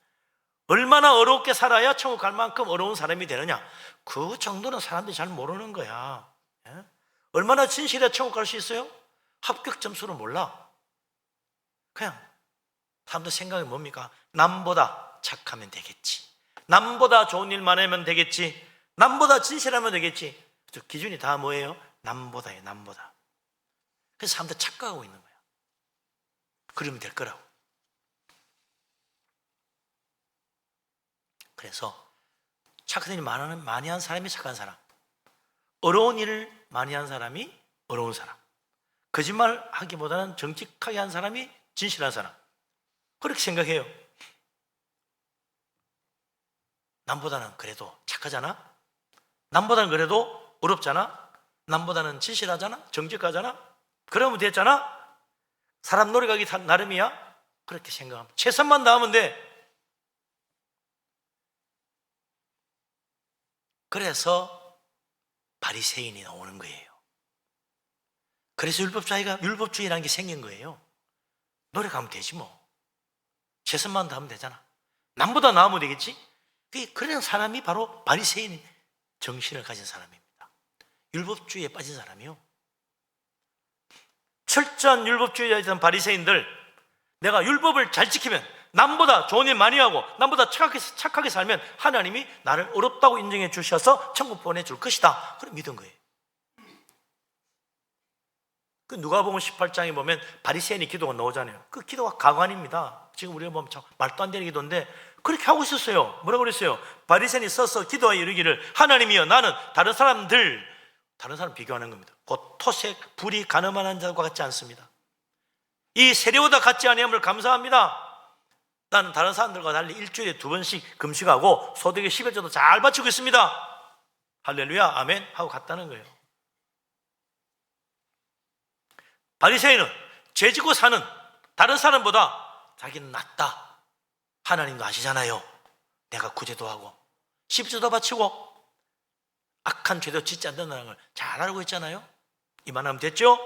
얼마나 어렵게 살아야 천국 갈 만큼 어려운 사람이 되느냐? 그 정도는 사람들이 잘 모르는 거야. 예? 얼마나 진실해 천국 갈 수 있어요? 합격 점수를 몰라. 그냥 사람들 생각이 뭡니까? 남보다 착하면 되겠지. 남보다 좋은 일만 하면 되겠지. 남보다 진실하면 되겠지. 기준이 다 뭐예요? 남보다예요. 남보다. 그래서 사람들 착각하고 있는 거야. 그러면 될 거라고. 그래서 착한 일 많이 한 사람이 착한 사람, 어려운 일을 많이 한 사람이 어려운 사람, 거짓말 하기보다는 정직하게 한 사람이 진실한 사람, 그렇게 생각해요. 남보다는 그래도 착하잖아? 남보다는 그래도 어렵잖아? 남보다는 진실하잖아? 정직하잖아? 그러면 됐잖아? 사람 노력하기 나름이야? 그렇게 생각합니다. 최선만 다하면 돼. 그래서 바리새인이 나오는 거예요. 그래서 율법주의라는 게 생긴 거예요. 노력하면 되지 뭐. 최선만 다하면 되잖아. 남보다 나으면 되겠지? 그런 사람이 바로 바리새인 정신을 가진 사람입니다. 율법주의에 빠진 사람이요. 철저한 율법주의자였던 바리새인들, 내가 율법을 잘 지키면, 남보다 좋은 일 많이 하고 남보다 착하게 살면 하나님이 나를 어렵다고 인정해 주셔서 천국 보내줄 것이다. 그럼 믿은 거예요. 그 누가복음 18장에 보면 바리새인의 기도가 나오잖아요. 그 기도가 가관입니다. 지금 우리가 보면 말도 안 되는 기도인데 그렇게 하고 있었어요. 뭐라고 그랬어요? 바리새인이 서서 기도하여 이르기를 하나님이여 나는 다른 사람 비교하는 겁니다. 곧 토색 불이 가늠한 자와 같지 않습니다. 이 세례보다 같지 아니함을 감사합니다. 나는 다른 사람들과 달리 일주일에 2번씩 금식하고 소득의 11조도 잘 바치고 있습니다. 할렐루야 아멘 하고 갔다는 거예요. 바리새인은 죄짓고 사는 다른 사람보다 자기는 낫다. 하나님도 아시잖아요. 내가 구제도 하고 11조도 바치고 악한 죄도 짓지 않는다는 걸 잘 알고 있잖아요. 이만하면 됐죠?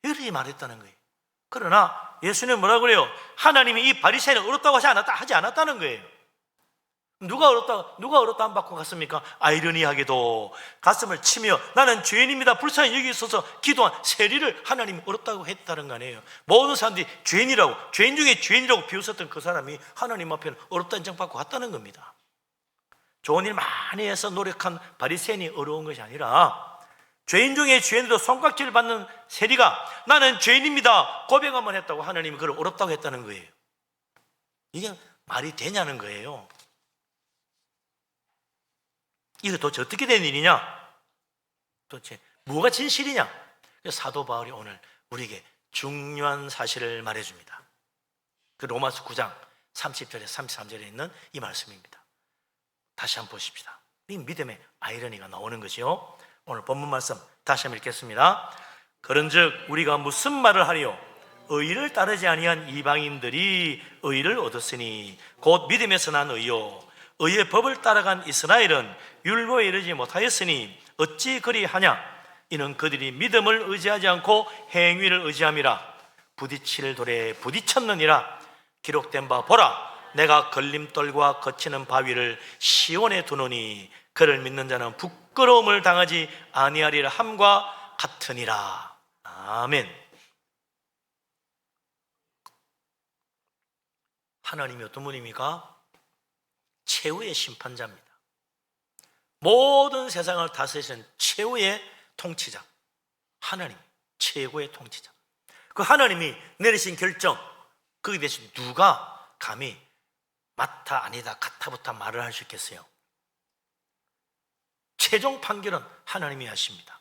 이렇게 말했다는 거예요. 그러나 예수님은 뭐라고 그래요? 하나님이 이 바리새인을 어렵다고 하지 않았다는 거예요. 누가 어렵다 안 받고 갔습니까? 아이러니하게도 가슴을 치며 나는 죄인입니다. 불쌍히 여기 있어서 기도한 세리를 하나님이 어렵다고 했다는 거 아니에요. 모든 사람들이 죄인이라고, 죄인 중에 죄인이라고 비웃었던 그 사람이 하나님 앞에는 어렵다 인정받고 갔다는 겁니다. 좋은 일 많이 해서 노력한 바리새인이 어려운 것이 아니라 죄인 중에 죄인으로 손깍지를 받는 세리가 나는 죄인입니다 고백만 했다고 하나님이 그걸 어렵다고 했다는 거예요. 이게 말이 되냐는 거예요. 이거 도대체 어떻게 된 일이냐? 도대체 뭐가 진실이냐? 그래서 사도 바울이 오늘 우리에게 중요한 사실을 말해줍니다. 그 로마서 9장 30절에 33절에 있는 이 말씀입니다. 다시 한번 보십시다. 이 믿음의 아이러니가 나오는 거죠. 오늘 본문 말씀 다시 한번 읽겠습니다. 그런즉 우리가 무슨 말을 하리요? 의를 따르지 아니한 이방인들이 의를 얻었으니 곧 믿음에서 난 의요 의의 법을 따라간 이스라엘은 율법에 이르지 못하였으니 어찌 그리하냐? 이는 그들이 믿음을 의지하지 않고 행위를 의지함이라. 부딪힐 돌에 부딪혔느니라. 기록된 바 보라 내가 걸림돌과 거치는 바위를 시온에 두노니 그를 믿는 자는 부끄러움을 당하지 아니하리라 함과 같으니라. 아멘. 하나님이 어떤 분입니까? 최후의 심판자입니다. 모든 세상을 다스리시는 최후의 통치자, 하나님 최고의 통치자. 그 하나님이 내리신 결정, 거기에 대해서 누가 감히 맞다 아니다 같아부터 말을 할 수 있겠어요? 최종 판결은 하나님이 하십니다.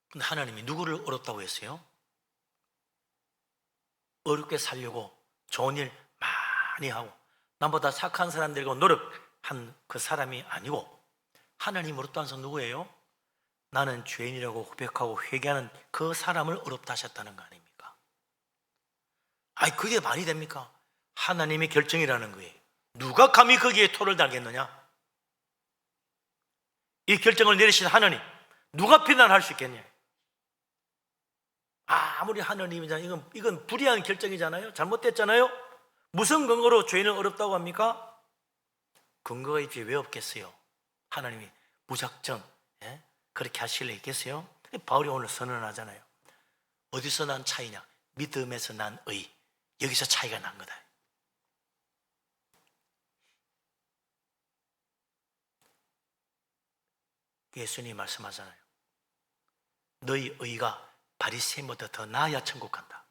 근데 하나님이 누구를 어렵다고 했어요? 어렵게 살려고 좋은 일 많이 하고 남보다 착한 사람들과 노력한 그 사람이 아니고 하나님 어렵다는 사람 누구예요? 나는 죄인이라고 고백하고 회개하는 그 사람을 어렵다 하셨다는 거 아닙니까? 아니 그게 말이 됩니까? 하나님의 결정이라는 거예요. 누가 감히 거기에 토를 달겠느냐? 이 결정을 내리신 하나님 누가 비난할 수 있겠냐? 아무리 하나님이잖아요. 이건 불의한 결정이잖아요. 잘못됐잖아요. 무슨 근거로 죄인을 어렵다고 합니까? 근거가 있지 왜 없겠어요? 하나님이 무작정 그렇게 하실래 있겠어요? 바울이 오늘 선언하잖아요. 어디서 난 차이냐? 믿음에서 난 의. 여기서 차이가 난 거다. 예수님이 말씀하잖아요. 너희 의가 바리새인보다 더 나아야 천국 간다.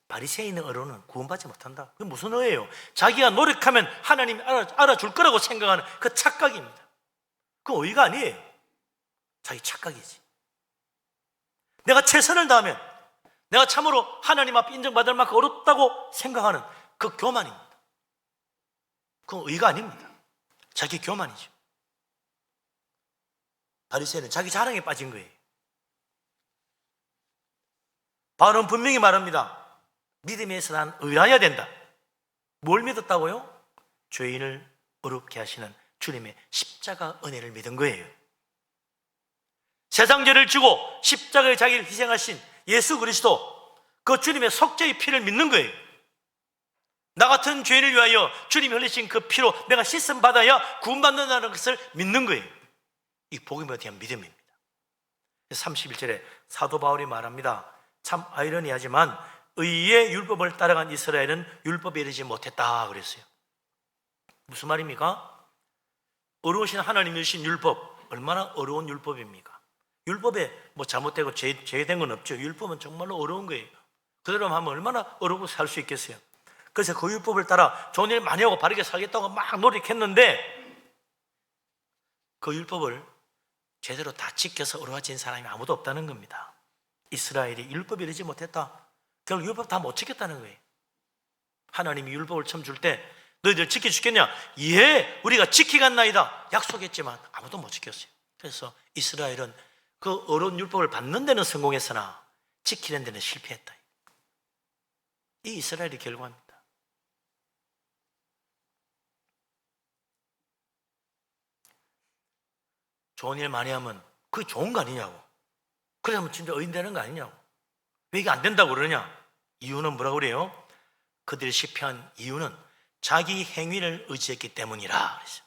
바리새인의 의로는 구원받지 못한다. 그게 무슨 의예요? 자기가 노력하면 하나님이 알아줄 거라고 생각하는 그 착각입니다. 그 의가 아니에요. 자기 착각이지. 내가 최선을 다하면 내가 참으로 하나님 앞에 인정받을 만큼 어렵다고 생각하는 그 교만입니다. 그건 의가 아닙니다. 자기 교만이죠. 바리새인은 자기 자랑에 빠진 거예요. 바울은 분명히 말합니다. 믿음에서 난 의라야 된다. 뭘 믿었다고요? 죄인을 어렵게 하시는 주님의 십자가 은혜를 믿은 거예요. 세상 죄를 지고 십자가에 자기를 희생하신 예수 그리스도, 그 주님의 속죄의 피를 믿는 거예요. 나 같은 죄인을 위하여 주님이 흘리신 그 피로 내가 씻음 받아야 구원받는다는 것을 믿는 거예요. 이 복음에 대한 믿음입니다. 31절에 사도 바울이 말합니다. 참 아이러니하지만 의의 율법을 따라간 이스라엘은 율법에 이르지 못했다 그랬어요. 무슨 말입니까? 어려우신 하나님이 주신 율법, 얼마나 어려운 율법입니까? 율법에 뭐 잘못되고 제외된 건 없죠. 율법은 정말로 어려운 거예요. 그대로 하면 얼마나 어렵고 살 수 있겠어요. 그래서 그 율법을 따라 좋은 일 많이 하고 바르게 살겠다고 막 노력했는데 그 율법을 제대로 다 지켜서 어려워진 사람이 아무도 없다는 겁니다. 이스라엘이 율법을 이루지 못했다. 결국 율법 다 못 지켰다는 거예요. 하나님이 율법을 처음 줄 때 너희들 지켜주겠냐? 예, 우리가 지키겠나이다 약속했지만 아무도 못 지켰어요. 그래서 이스라엘은 그 어려운 율법을 받는 데는 성공했으나 지키는 데는 실패했다. 이 이스라엘의 결과입니다. 좋은 일 많이 하면 그게 좋은 거 아니냐고. 그러면 진짜 의인 되는 거 아니냐고. 왜 이게 안 된다고 그러냐? 이유는 뭐라고 그래요? 그들이 실패한 이유는 자기 행위를 의지했기 때문이라 그랬어요.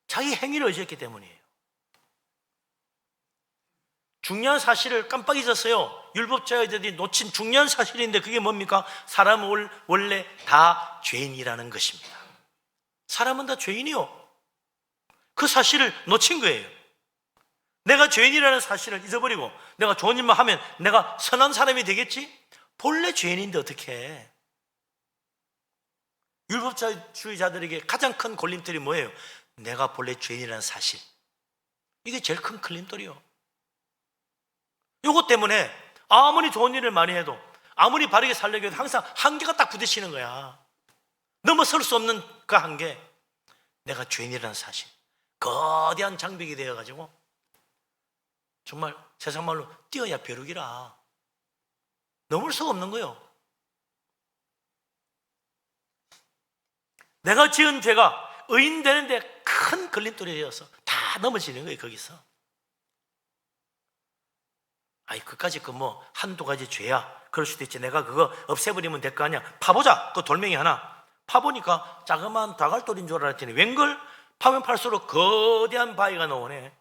자기 행위를 의지했기 때문이에요. 중요한 사실을 깜빡 잊었어요. 율법자들이 놓친 중요한 사실인데 그게 뭡니까? 사람은 원래 다 죄인이라는 것입니다. 사람은 다 죄인이요. 그 사실을 놓친 거예요. 내가 죄인이라는 사실을 잊어버리고 내가 좋은 일만 하면 내가 선한 사람이 되겠지? 본래 죄인인데 어떻게 해? 율법주의자들에게 가장 큰 걸림돌이 뭐예요? 내가 본래 죄인이라는 사실. 이게 제일 큰 걸림돌이요. 이것 때문에 아무리 좋은 일을 많이 해도 아무리 바르게 살려고 해도 항상 한계가 딱 부딪히는 거야. 넘어설 수 없는 그 한계. 내가 죄인이라는 사실. 거대한 장벽이 되어가지고 정말 세상 말로 뛰어야 벼룩이라 넘을 수가 없는 거예요. 내가 지은 죄가 의인 되는데 큰 걸림돌이 되어서 다 넘어지는 거예요. 거기서. 아이 그까지 그 뭐 한두 가지 죄야. 그럴 수도 있지. 내가 그거 없애버리면 될 거 아니야. 파보자. 그 돌멩이 하나 파보니까 자그마한 다갈돌인 줄 알았더니 웬걸 파면 팔수록 거대한 바위가 나오네.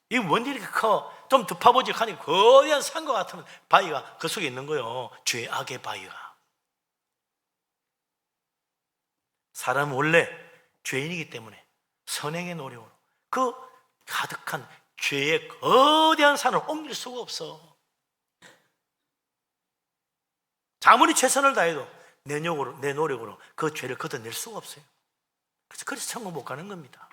이게 뭔데 이렇게 커? 좀 더 파보지 하니 거대한 산과 같은 바위가 그 속에 있는 거예요. 죄악의 바위가. 사람은 원래 죄인이기 때문에 선행의 노력으로 그 가득한 죄의 거대한 산을 옮길 수가 없어. 아무리 최선을 다해도 내 노력으로 그 죄를 걷어낼 수가 없어요. 그래서 천국 못 가는 겁니다.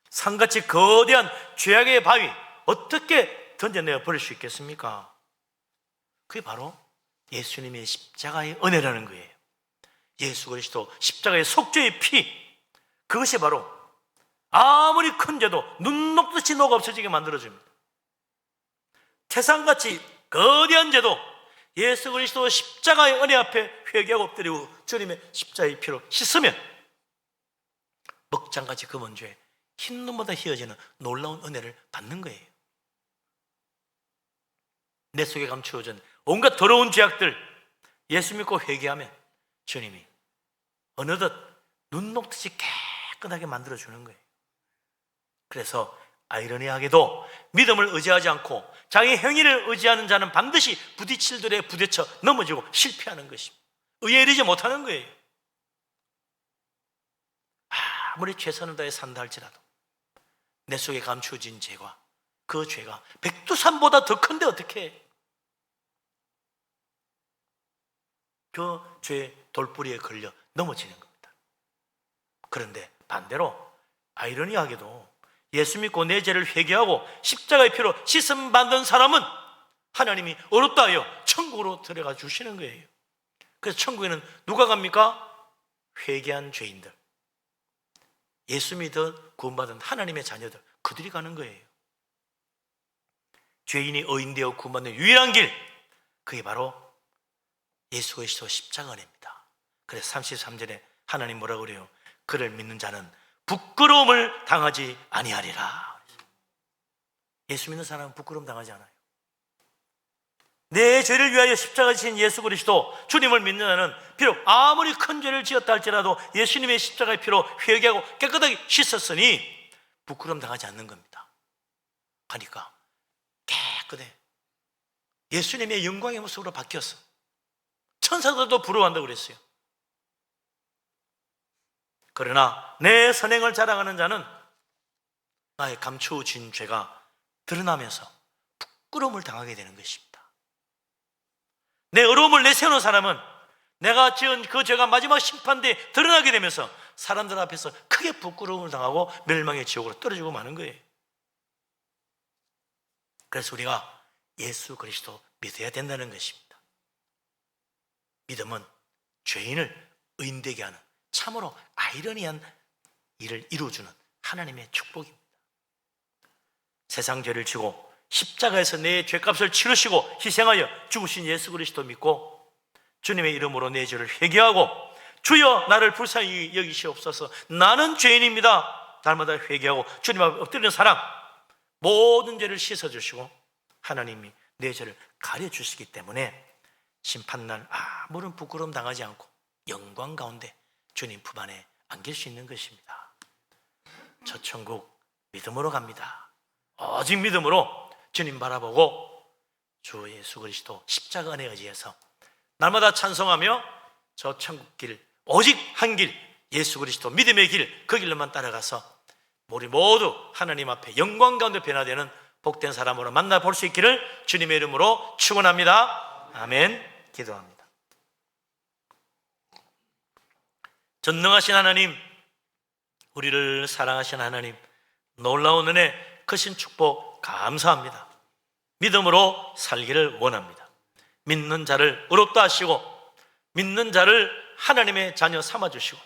산같이 거대한 죄악의 바위 어떻게 던져내어 버릴 수 있겠습니까? 그게 바로 예수님의 십자가의 은혜라는 거예요. 예수 그리스도 십자가의 속죄의 피, 그것이 바로 아무리 큰 죄도 눈 녹듯이 녹아 없어지게 만들어줍니다. 태산같이 거대한 죄도 예수 그리스도 십자가의 은혜 앞에 회개하고 엎드리고 주님의 십자가의 피로 씻으면 먹장같이 검은 죄 흰 눈보다 희어지는 놀라운 은혜를 받는 거예요. 내 속에 감추어진 온갖 더러운 죄악들 예수 믿고 회개하면 주님이 어느덧 눈 녹듯이 깨끗하게 만들어주는 거예요. 그래서 아이러니하게도 믿음을 의지하지 않고 자기 행위를 의지하는 자는 반드시 부딪힐 들에 부딪혀 넘어지고 실패하는 것입니다. 의에 이르지 못하는 거예요. 아무리 최선을 다해 산다 할지라도 내 속에 감추어진 죄가 그 죄가 백두산보다 더 큰데 어떻게 해? 그 죄의 돌뿌리에 걸려 넘어지는 겁니다. 그런데 반대로 아이러니하게도 예수 믿고 내 죄를 회개하고 십자가의 피로 씻음 받는 사람은 하나님이 어렵다 하여 천국으로 들어가 주시는 거예요. 그래서 천국에는 누가 갑니까? 회개한 죄인들, 예수 믿어 구원받은 하나님의 자녀들, 그들이 가는 거예요. 죄인이 의인되어 구원받는 유일한 길, 그게 바로 예수 그리스도 십자가 은혜입니다. 그래서 33절에 하나님 뭐라고 그래요? 그를 믿는 자는 부끄러움을 당하지 아니하리라. 예수 믿는 사람은 부끄러움 당하지 않아요. 내 죄를 위하여 십자가 지신 예수 그리스도 주님을 믿는 자는 비록 아무리 큰 죄를 지었다 할지라도 예수님의 십자가의 피로 회개하고 깨끗하게 씻었으니 부끄러움 당하지 않는 겁니다. 하니까 깨끗해. 예수님의 영광의 모습으로 바뀌었어. 천사들도 부러워한다고 그랬어요. 그러나 내 선행을 자랑하는 자는 나의 감추어진 죄가 드러나면서 부끄러움을 당하게 되는 것입니다. 내 어려움을 내세우는 사람은 내가 지은 그 죄가 마지막 심판대에 드러나게 되면서 사람들 앞에서 크게 부끄러움을 당하고 멸망의 지옥으로 떨어지고 마는 거예요. 그래서 우리가 예수 그리스도 믿어야 된다는 것입니다. 믿음은 죄인을 의인되게 하는 참으로 아이러니한 일을 이루어주는 하나님의 축복입니다. 세상 죄를 지고 십자가에서 내 죄값을 치르시고 희생하여 죽으신 예수 그리스도 믿고 주님의 이름으로 내 죄를 회개하고 주여 나를 불쌍히 여기시옵소서, 나는 죄인입니다, 날마다 회개하고 주님 앞에 엎드리는 사람, 모든 죄를 씻어주시고 하나님이 내 죄를 가려주시기 때문에 심판날 아무런 부끄러움 당하지 않고 영광 가운데 주님 품 안에 안길 수 있는 것입니다. 저 천국 믿음으로 갑니다. 오직 믿음으로 주님 바라보고 주 예수 그리스도 십자가 은혜에 의지해서 날마다 찬송하며 저 천국 길, 오직 한 길, 예수 그리스도 믿음의 길, 그 길로만 따라가서 우리 모두 하나님 앞에 영광 가운데 변화되는 복된 사람으로 만나볼 수 있기를 주님의 이름으로 축원합니다. 아멘. 기도합니다. 전능하신 하나님, 우리를 사랑하신 하나님, 놀라운 은혜, 크신 축복 감사합니다. 믿음으로 살기를 원합니다. 믿는 자를 의롭다 하시고 믿는 자를 하나님의 자녀 삼아주시고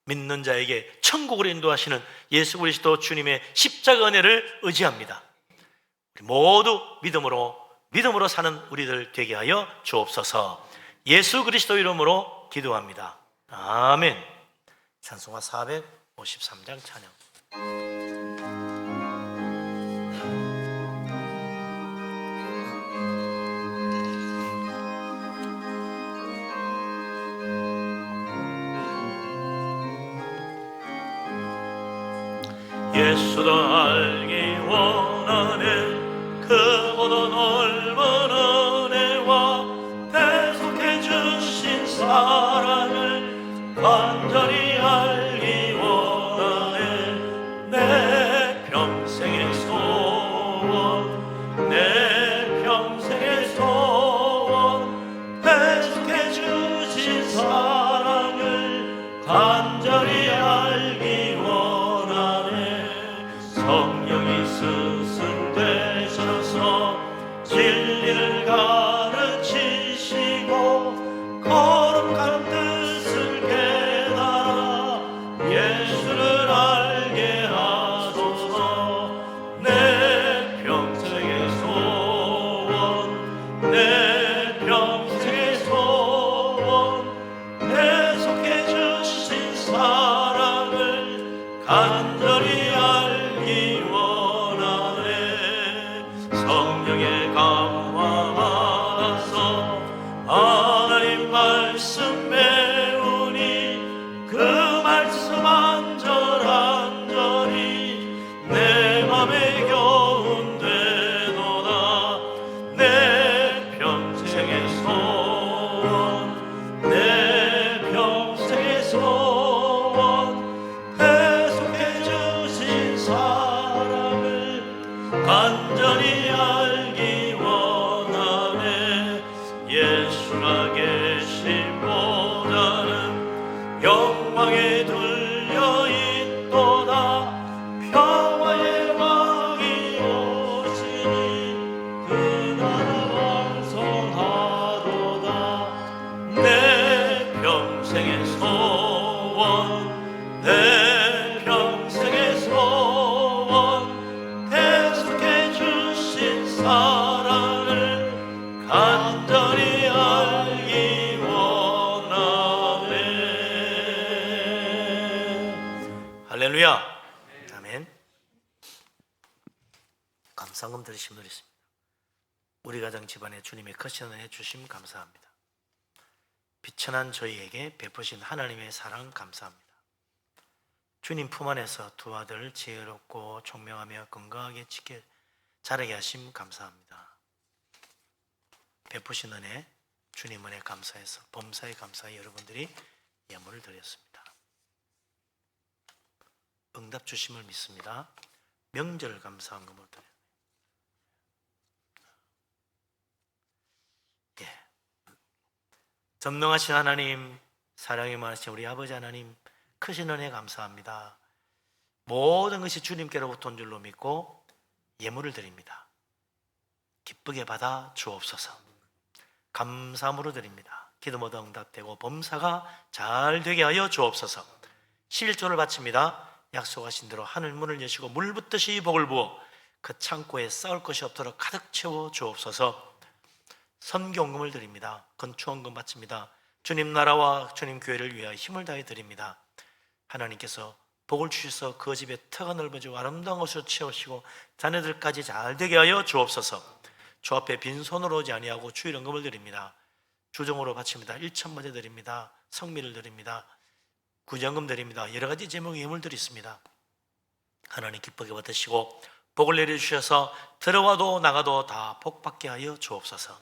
믿는 자에게 천국으로 인도하시는 예수 그리스도 주님의 십자가 은혜를 의지합니다. 우리 모두 믿음으로 사는 우리들 되게 하여 주옵소서. 예수 그리스도 이름으로 기도합니다. 아멘. 찬송가 453장 찬양. 예수도 알기 원하네 크고도 넓은 은혜와 대속해 주신 사랑을 간절히 알기 원하네. 내 평생의 소원, 내 평생의 소원, 대속해 주신 사랑을 간절히 알기 원하네. 성령이 스승되셔서 진리를 가르치시고 거룩한 뜻을 깨달아 예수를 알게 하소서. 내 평생의 소원, 내 평생의 소원, 대속해 주신 사랑을 간절히 알기 원하네. 성령의 감화 받아서 하나님 말씀 배우니 그 말씀 안절안절히 내 맘에 겨운 되도다. 내 평생의 소원, 내 평생의 소원, 대속해 주신 사랑을 간절히 알기 원하네. 예수가 계심보다는 영광에 둘려 있도다. 평화의 왕이 오시니 그 나라 왕성하도다. 내 평생의 소원, 내 평생의 소원, 대속해 주신 사랑을 간절히 알기 원하네. 할렐루야. 아멘. 감사금 드리심 드리십니다. 우리 가정 집안에 주님의 크신 은혜 주심 감사합니다. 비천한 저희에게 베푸신 하나님의 사랑 감사합니다. 주님 품 안에서 두 아들 지혜롭고 총명하며 건강하게 자라게 하심 감사합니다. 베푸신 은혜, 주님 은혜 감사해서 범사에 감사해 여러분들이 예물을 드렸습니다. 응답 주심을 믿습니다. 명절 감사한금을 드려요. 전능하신 하나님, 사랑이 많으신 우리 아버지 하나님, 크신 은혜 감사합니다. 모든 것이 주님께로부터 온 줄로 믿고 예물을 드립니다. 기쁘게 받아 주옵소서. 감사함으로 드립니다. 기도 모두 응답되고 범사가 잘 되게 하여 주옵소서. 11조를 바칩니다. 약속하신 대로 하늘 문을 여시고 물 붓듯이 복을 부어 그 창고에 쌓을 것이 없도록 가득 채워 주옵소서. 선교원금을 드립니다. 건축원금 바칩니다. 주님 나라와 주님 교회를 위하여 힘을 다해 드립니다. 하나님께서 복을 주셔서 그 집에 터가 넓어지고 아름다운 것으로 채우시고 자녀들까지 잘 되게 하여 주옵소서. 주 앞에 빈손으로 오지 아니하고 주일 헌금을 드립니다. 주정으로 바칩니다. 1천만에 드립니다. 성미를 드립니다. 구제헌금 드립니다. 여러 가지 제목의 예물들이 있습니다. 하나님 기쁘게 받으시고 복을 내려주셔서 들어와도 나가도 다 복받게 하여 주옵소서.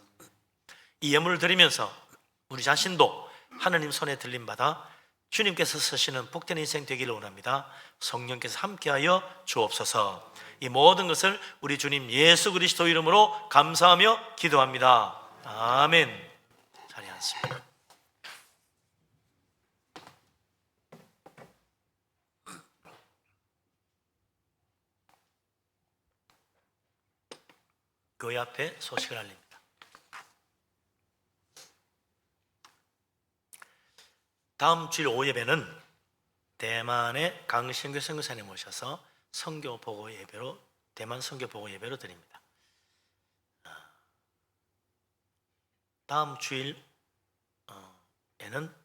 이 예물을 드리면서 우리 자신도 하나님 손에 들림받아 주님께서 쓰시는 복된 인생 되기를 원합니다. 성령께서 함께하여 주옵소서. 이 모든 것을 우리 주님 예수 그리스도 이름으로 감사하며 기도합니다. 아멘. 자리에 앉습니다. 교회 앞에 소식을 알립니다. 다음 주일 오예배는 대만의 강신교 선교사님 모셔서 선교 보고 예배로 대만 선교 보고 예배로 드립니다. 다음 주일에는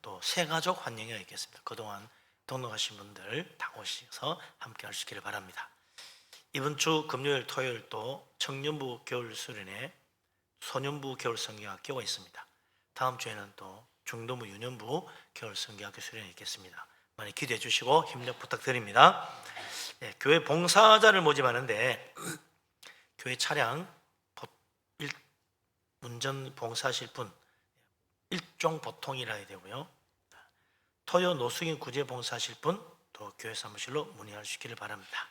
또 새가족 환영회가 있겠습니다. 그동안 등록하신 분들 다 오셔서 함께 할 수 있기를 바랍니다. 이번 주 금요일 토요일 또 청년부 겨울 수련회 소년부 겨울 선교학교가 있습니다. 다음 주에는 또 중도부 유년부 겨울 선교학교 수련회 있겠습니다. 많이 기대해 주시고 협력 부탁드립니다. 네, 교회 봉사자를 모집하는데 교회 차량 운전 봉사하실 분 일종 보통이라 해야 되고요. 토요 노숙인 구제 봉사하실 분 또 교회 사무실로 문의할 수 있기를 바랍니다.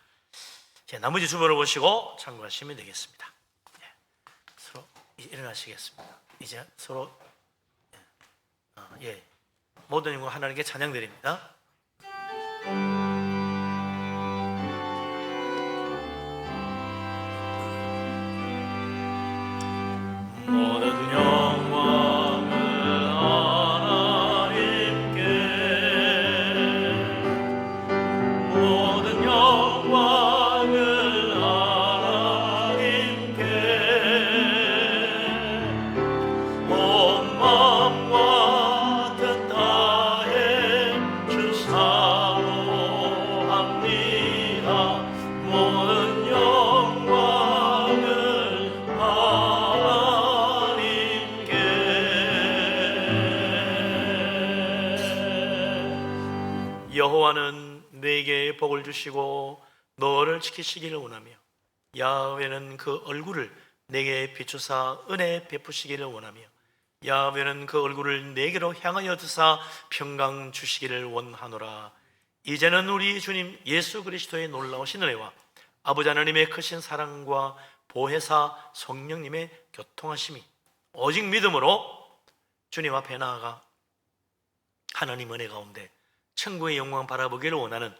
나머지 주보를 보시고 참고하시면 되겠습니다. 서로 일어나시겠습니다. 이제 서로 모든 영광 하나님께 찬양 드립니다. 모든 영광을 하나님께, 모든 영광을 하나님께, 온 마음과 뜻 다해 주사모합니다. 모든 영광을 하나님께. 여호와는 내게 복을 주시고 너를 지키시기를 원하며 야훼는 그 얼굴을 내게 비추사 은혜 베푸시기를 원하며 야훼는 그 얼굴을 내게로 향하여 드사 평강 주시기를 원하노라. 이제는 우리 주님 예수 그리스도의 놀라우신 은혜와 아버지 하나님의 크신 사랑과 보혜사 성령님의 교통하심이 오직 믿음으로 주님 앞에 나아가 하나님 은혜 가운데 천국의 영광 바라보기를 원하는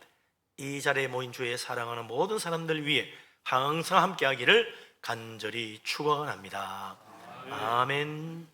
이 자리에 모인 주의 사랑하는 모든 사람들 위해 항상 함께하기를 간절히 축원합니다. 아멘.